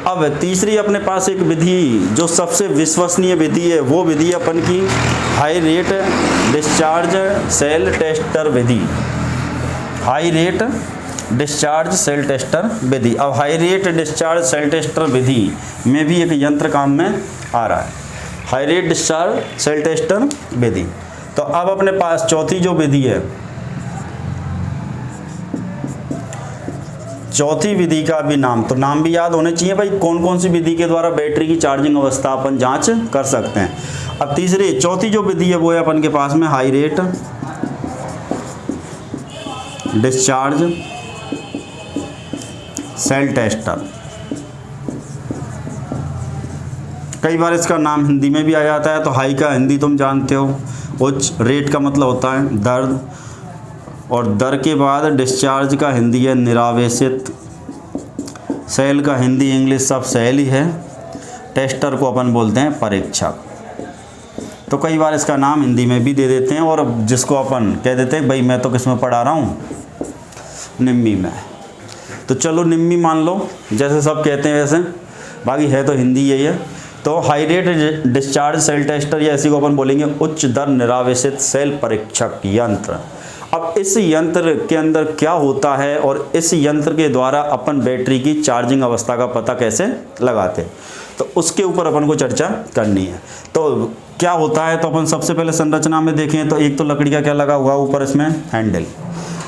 [SPEAKER 1] अब तीसरी अपने पास एक विधि जो सबसे विश्वसनीय विधि है, वो विधि अपन की high rate discharge cell tester विधि, high rate discharge cell tester विधि। अब high rate discharge cell tester विधि में भी एक यंत्र काम में आ रहा है, high rate discharge cell tester विधि। तो अब अपने पास चौथी जो विधि है, चौथी विधि का भी नाम, तो नाम भी याद होने चाहिए भाई, कौन कौन सी विधि के द्वारा बैटरी की चार्जिंग अवस्था अपन जांच कर सकते हैं। अब चौथी जो विधि है वो है अपन के पास में high rate discharge cell tester. कई बार इसका नाम हिंदी में भी आ जाता है, तो हाई का हिंदी तुम जानते हो, उच्च, रेट का मतलब होता है दर्द, और दर के बाद डिस्चार्ज का हिंदी है निरावेशित, सेल का हिंदी इंग्लिश सब सेल ही है, टेस्टर को अपन बोलते हैं परीक्षक। तो कई बार इसका नाम हिंदी में भी दे देते हैं, और जिसको अपन कह देते हैं भाई मैं तो किस में पढ़ा रहा हूँ, निम्मी में, तो चलो निम्मी मान लो, जैसे सब कहते हैं वैसे, बाकी है तो हिंदी यही है। तो high rate discharge cell tester, या इसी को अपन बोलेंगे उच्च दर निरावेशित सेल परीक्षक यंत्र। अब इस यंत्र के अंदर क्या होता है और इस यंत्र के द्वारा अपन बैटरी की चार्जिंग अवस्था का पता कैसे लगाते हैं, तो उसके ऊपर अपन को चर्चा करनी है। तो क्या होता है, तो अपन सबसे पहले संरचना में देखें तो एक तो लकड़ी का क्या लगा हुआ है ऊपर, इसमें हैंडल,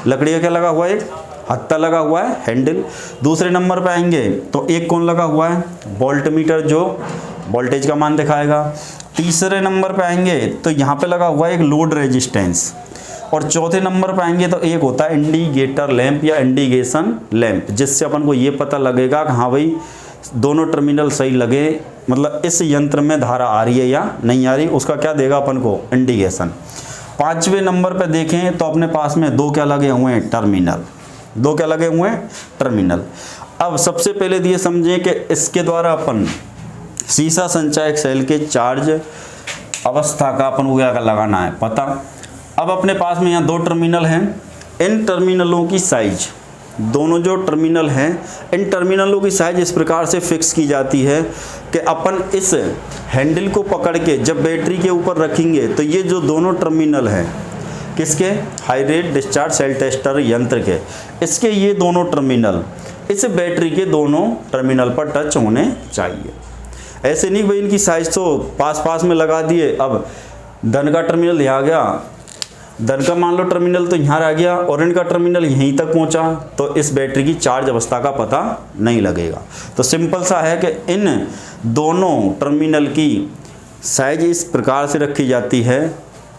[SPEAKER 1] लकड़ी का क्या लगा हुआ है, एक हत्था लगा हुआ है हैंडल। दूसरे नंबर पे आएंगे तो एक कौन लगा हुआ है, वोल्ट मीटर जो वोल्टेज का मान दिखाएगा। तीसरे नंबर पे आएंगे तो यहाँ पे लगा हुआ है एक लोड रेजिस्टेंस। और चौथे नंबर पे आएंगे तो एक होता है इंडिकेटर लैंप या इंडिकेशन लैंप, जिससे अपन को ये पता लगेगा कि हाँ भाई दोनों टर्मिनल सही लगे, मतलब इस यंत्र में धारा आ रही है या नहीं आ रही, उसका क्या देगा अपन को, इंडिकेशन। पाँचवें नंबर पे देखें तो अपने पास में दो क्या लगे हुए हैं, टर्मिनल, दो क्या लगे हुए हैं, टर्मिनल। अब सबसे पहले ये समझें कि इसके द्वारा अपन शीशा संचायक सेल के चार्ज अवस्था का अपन को क्या लगाना है पता। अब अपने पास में यहाँ दो टर्मिनल हैं, इन टर्मिनलों की साइज, दोनों जो टर्मिनल हैं इन टर्मिनलों की साइज इस प्रकार से फिक्स की जाती है कि अपन इस हैंडल को पकड़ के जब बैटरी के ऊपर रखेंगे तो ये जो दोनों टर्मिनल हैं किसके, high rate discharge cell tester यंत्र के, इसके ये दोनों टर्मिनल इस बैटरी के दोनों टर्मिनल पर टच होने चाहिए। ऐसे नहीं भाई इनकी साइज तो पास पास में लगा दिए, अब धन का टर्मिनल यहाँ आ गया, धन का मान लो टर्मिनल तो यहाँ रह गया और इनका टर्मिनल यहीं तक पहुँचा, तो इस बैटरी की चार्ज अवस्था का पता नहीं लगेगा। तो सिंपल सा है कि इन दोनों टर्मिनल की साइज इस प्रकार से रखी जाती है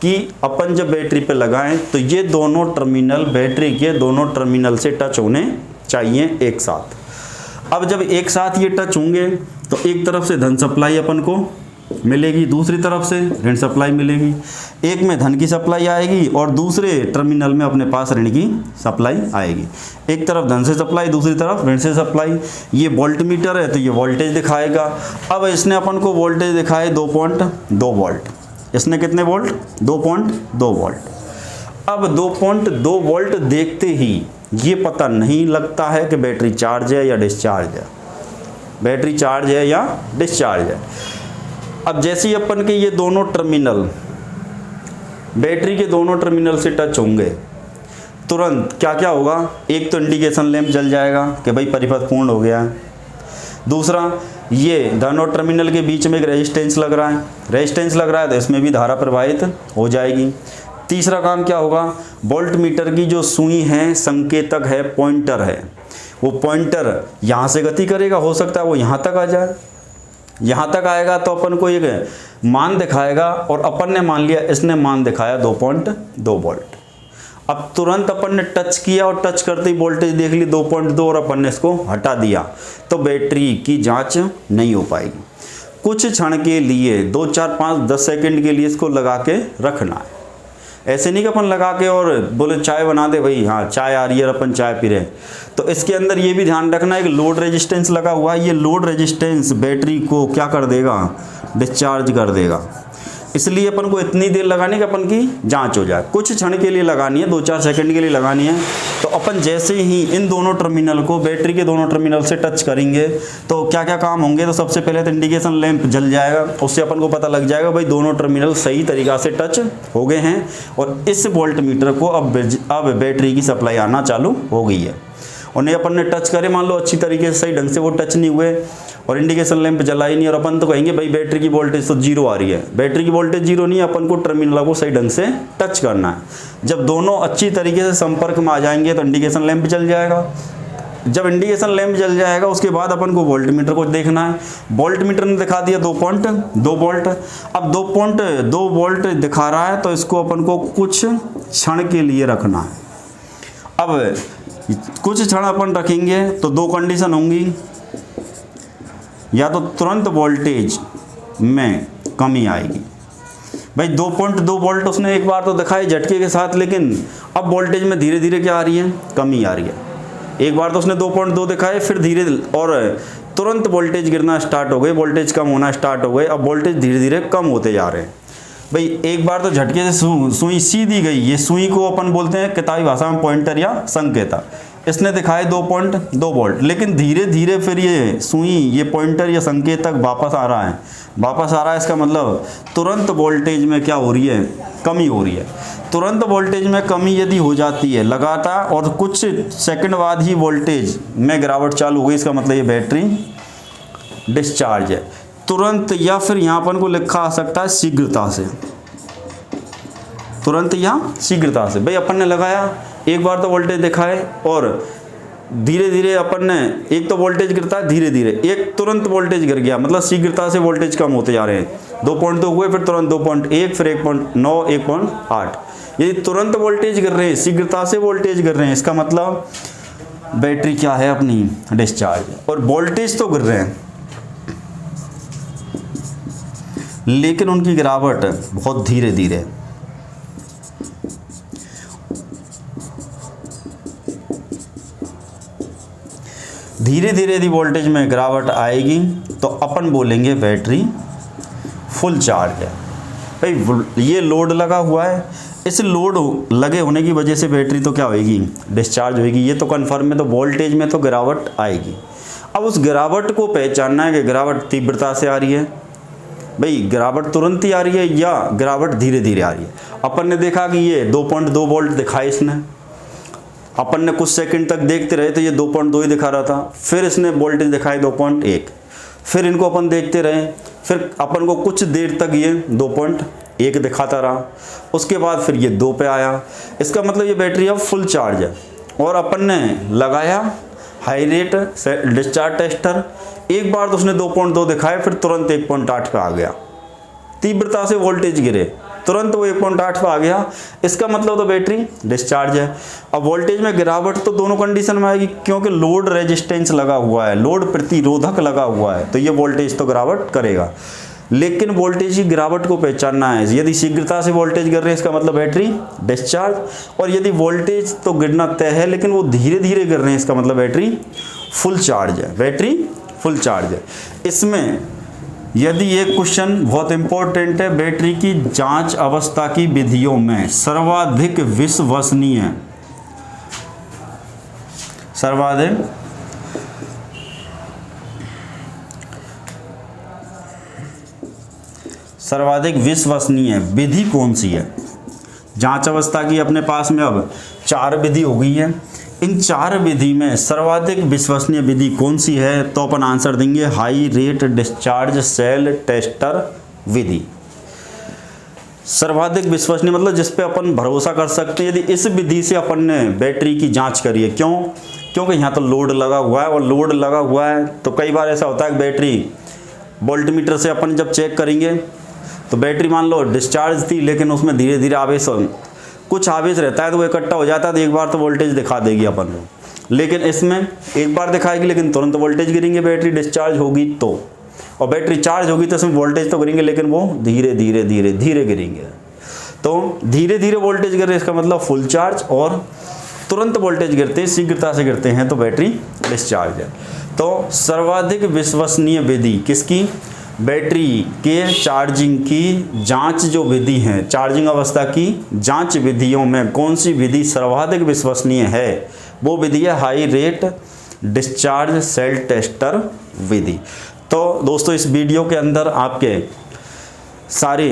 [SPEAKER 1] कि अपन जब बैटरी पे लगाएं तो ये दोनों टर्मिनल बैटरी के दोनों टर्मिनल से टच होने चाहिए एक साथ। अब जब एक साथ ये टच होंगे तो एक तरफ से धन सप्लाई अपन को मिलेगी, दूसरी तरफ से ऋण सप्लाई मिलेगी। एक में धन की सप्लाई आएगी और दूसरे टर्मिनल में अपने पास ऋण की सप्लाई आएगी। एक तरफ धन से सप्लाई, दूसरी तरफ ऋण से सप्लाई। ये वोल्ट मीटर है तो ये वोल्टेज दिखाएगा। अब इसने अपन को वोल्टेज दिखाए 2.2 वोल्ट। इसने कितने वोल्ट? 2.2 वोल्ट। अब 2.2 वोल्ट देखते ही ये पता नहीं लगता है कि बैटरी चार्ज है या डिस्चार्ज है, बैटरी चार्ज है या डिस्चार्ज है। अब जैसे ही अपन के ये दोनों टर्मिनल बैटरी के दोनों टर्मिनल से टच होंगे, तुरंत क्या क्या होगा? एक तो इंडिकेशन लैंप जल जाएगा कि भाई परिपथ पूर्ण हो गया है। दूसरा, ये दोनों टर्मिनल के बीच में एक रेजिस्टेंस लग रहा है, रेजिस्टेंस लग रहा है तो इसमें भी धारा प्रवाहित हो जाएगी। तीसरा काम क्या होगा? वोल्ट मीटर की जो सुई है, संकेतक है, पॉइंटर है, वो पॉइंटर यहाँ से गति करेगा, हो सकता है वो यहाँ तक आ जाए। यहाँ तक आएगा तो अपन को एक मान दिखाएगा और अपन ने मान लिया, इसने मान दिखाया 2.2 वोल्ट। अब तुरंत अपन ने टच किया और टच करते ही वोल्टेज देख ली 2.2 और अपन ने इसको हटा दिया तो बैटरी की जांच नहीं हो पाएगी। कुछ क्षण के लिए 2, 4, 5, 10 सेकंड के लिए इसको लगा के रखना है। ऐसे नहीं कि अपन लगा के और बोले चाय बना दे भाई, हाँ चाय आ रही है अपन चाय पी रहे हैं। तो इसके अंदर ये भी ध्यान रखना है कि लोड रेजिस्टेंस लगा हुआ है, ये लोड रेजिस्टेंस बैटरी को क्या कर देगा? डिस्चार्ज कर देगा। इसलिए अपन को इतनी देर लगानी कि अपन की जांच हो जाए। कुछ क्षण के लिए लगानी है, 2, 4 सेकंड के लिए लगानी है। तो अपन जैसे ही इन दोनों टर्मिनल को बैटरी के दोनों टर्मिनल से टच करेंगे तो क्या क्या काम होंगे? तो सबसे पहले तो इंडिकेशन लैंप जल जाएगा, उससे अपन को पता लग जाएगा भाई दोनों टर्मिनल सही तरीक़ा से टच हो गए हैं और इस वोल्ट मीटर को अब बैटरी की सप्लाई आना चालू हो गई है। उन्हें अपन ने टच करे, मान लो अच्छी तरीके से सही ढंग से वो टच नहीं हुए और इंडिकेशन लैंप जला ही नहीं और अपन तो कहेंगे भाई बैटरी की वोल्टेज तो जीरो आ रही है। बैटरी की वोल्टेज जीरो नहीं है, अपन को टर्मिनल को सही ढंग से टच करना है। जब दोनों अच्छी तरीके से संपर्क में आ जाएंगे तो इंडिकेशन लैंप जल जाएगा। जब इंडिकेशन लैंप जल जाएगा उसके बाद अपन को वोल्ट मीटर को देखना है। वोल्ट मीटर ने दिखा दिया 2.2 वोल्ट। अब 2.2 वोल्ट दिखा रहा है तो इसको अपन को कुछ क्षण के लिए रखना है। अब कुछ क्षण अपन रखेंगे तो दो कंडीशन होंगी, या तो तुरंत वोल्टेज में कमी आएगी। भाई 2.2 वोल्ट उसने एक बार तो दिखाई झटके के साथ, लेकिन अब वोल्टेज में धीरे धीरे क्या आ रही है? कमी आ रही है। एक बार तो उसने 2.2 दिखाए, फिर धीरे और तुरंत वोल्टेज गिरना स्टार्ट हो गई, वोल्टेज कम होना स्टार्ट हो गए। अब वोल्टेज धीरे धीरे कम होते जा रहे हैं। भाई एक बार तो झटके से सुई सीधी गई, ये सुई को अपन बोलते हैं किताबी भाषा में पॉइंटर या संकेतक। इसने दिखाए 2.2 वोल्ट, लेकिन धीरे धीरे फिर ये सुई, ये पॉइंटर या संकेतक वापस आ रहा है, वापस आ रहा है। इसका मतलब तुरंत वोल्टेज में क्या हो रही है? कमी हो रही है। तुरंत वोल्टेज में कमी यदि हो जाती है लगातार और कुछ सेकंड बाद ही वोल्टेज में गिरावट चालू हो गई, इसका मतलब ये बैटरी डिस्चार्ज है। तुरंत या फिर यहाँ अपन को लिखा आ सकता है शीघ्रता से, तुरंत या शीघ्रता से। भाई अपन ने लगाया, एक बार तो वोल्टेज दिखाए और धीरे धीरे अपन ने, एक तो वोल्टेज गिरता है धीरे धीरे, एक तुरंत वोल्टेज गिर गया, मतलब शीघ्रता से वोल्टेज कम होते जा रहे हैं। 2.2 हुए, फिर तुरंत 2.1, फिर 1.9, 1.8। ये तुरंत वोल्टेज गिर रहे हैं, शीघ्रता से वोल्टेज गिर रहे हैं, इसका मतलब बैटरी क्या है? अपनी डिस्चार्ज। और वोल्टेज तो गिर रहे हैं लेकिन उनकी गिरावट बहुत धीरे धीरे। धीरे धीरे यदि वोल्टेज में गिरावट आएगी तो अपन बोलेंगे बैटरी फुल चार्ज है। भाई ये लोड लगा हुआ है, इस लोड लगे होने की वजह से बैटरी तो क्या होगी? डिस्चार्ज होगी। ये तो कन्फर्म है, तो वोल्टेज में तो गिरावट आएगी। अब उस गिरावट को पहचानना है कि गिरावट तीव्रता से आ रही है, भाई गिरावट तुरंत ही आ रही है या गिरावट धीरे धीरे आ रही है। अपन ने देखा कि ये 2.2 वोल्ट दिखाई इसने, अपन ने कुछ सेकंड तक देखते रहे तो ये 2.2 ही दिखा रहा था। फिर इसने वोल्टेज दिखाई 2.1, फिर इनको अपन देखते रहे, फिर अपन को कुछ देर तक ये 2.1 दिखाता रहा, उसके बाद फिर ये 2 पे आया। इसका मतलब ये बैटरी अब फुल चार्ज है। और अपन ने लगाया हाई रेट डिस्चार्ज टेस्टर, एक बार तो उसने 2.2 दिखाए, फिर तुरंत 1.8 पे आ गया, तीव्रता से वोल्टेज गिरे, तुरंत वो 1.8 पे आ गया, इसका मतलब तो बैटरी डिस्चार्ज है। अब वोल्टेज में गिरावट तो दोनों कंडीशन में आएगी, क्योंकि लोड रेजिस्टेंस लगा हुआ है, लोड प्रतिरोधक लगा हुआ है, तो ये वोल्टेज तो गिरावट करेगा। लेकिन वोल्टेज की गिरावट को पहचानना है, यदि शीघ्रता से वोल्टेज गिर रहे हैं इसका मतलब बैटरी डिस्चार्ज, और यदि वोल्टेज तो गिरना तय है लेकिन वो धीरे धीरे गिर रहे हैं इसका मतलब बैटरी फुल चार्ज है, बैटरी फुल चार्ज है। इसमें यदि ये क्वेश्चन बहुत इंपॉर्टेंट है, बैटरी की जांच अवस्था की विधियों में सर्वाधिक विश्वसनीय, सर्वाधिक विश्वसनीय विधि कौन सी है? जांच अवस्था की अपने पास में अब 4 विधि हो गई है, इन 4 विधि में सर्वाधिक विश्वसनीय विधि कौन सी है? तो अपन आंसर देंगे high rate discharge cell tester विधि। सर्वाधिक विश्वसनीय मतलब जिस पे अपन भरोसा कर सकते हैं। यदि इस विधि से अपन ने बैटरी की जांच करी है, क्यों? क्योंकि यहाँ तो लोड लगा हुआ है, और लोड लगा हुआ है तो कई बार ऐसा होता है कि बैटरी वोल्टमीटर से अपन जब चेक करेंगे तो बैटरी मान लो डिस्चार्ज थी, लेकिन उसमें धीरे धीरे आवेश, कुछ आवेश रहता है तो वो इकट्ठा हो जाता है, तो एक बार तो वोल्टेज दिखा देगी अपन को। लेकिन इसमें एक बार दिखाएगी लेकिन तुरंत वोल्टेज गिरेंगे, बैटरी डिस्चार्ज होगी तो, और बैटरी चार्ज होगी तो इसमें वोल्टेज तो गिरेंगे लेकिन वो धीरे धीरे धीरे धीरे गिरेंगे। तो धीरे धीरे वोल्टेज गिर रहे इसका मतलब फुल चार्ज, और तुरंत वोल्टेज गिरते हैं, शीघ्रता से गिरते हैं तो बैटरी डिस्चार्ज है। तो सर्वाधिक विश्वसनीय विधि किसकी? बैटरी के चार्जिंग की जांच जो विधि है, चार्जिंग अवस्था की जांच विधियों में कौन सी विधि सर्वाधिक विश्वसनीय है? वो विधि है high rate discharge cell tester विधि। तो दोस्तों इस वीडियो के अंदर आपके सारे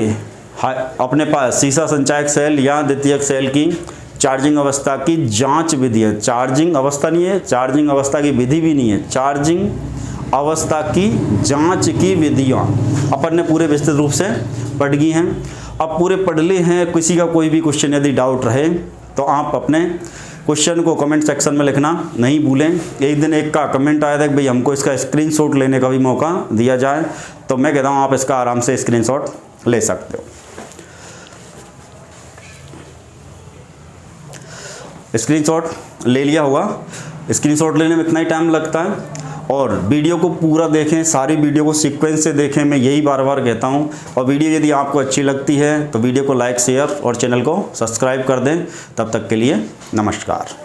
[SPEAKER 1] अपने पास सीसा संचायक सेल या द्वितीयक सेल की चार्जिंग अवस्था की जांच विधि है, चार्जिंग अवस्था नहीं है, चार्जिंग अवस्था की विधि भी नहीं है, चार्जिंग अवस्था की जांच की विधियां अपन ने पूरे विस्तृत रूप से पढ़ गई हैं। अब पूरे पढ़ ले हैं, किसी का कोई भी क्वेश्चन यदि डाउट रहे तो आप अपने क्वेश्चन को कमेंट सेक्शन में लिखना नहीं भूलें। एक दिन एक का कमेंट आया था कि भाई हमको इसका स्क्रीनशॉट लेने का भी मौका दिया जाए, तो मैं कहता हूँ आप इसका आराम से स्क्रीनशॉट ले सकते हो। स्क्रीनशॉट ले लिया होगा, स्क्रीनशॉट लेने में इतना ही टाइम लगता है, और वीडियो को पूरा देखें, सारी वीडियो को सीक्वेंस से देखें, मैं यही बार बार कहता हूं। और वीडियो यदि आपको अच्छी लगती है तो वीडियो को लाइक शेयर और चैनल को सब्सक्राइब कर दें। तब तक के लिए नमस्कार।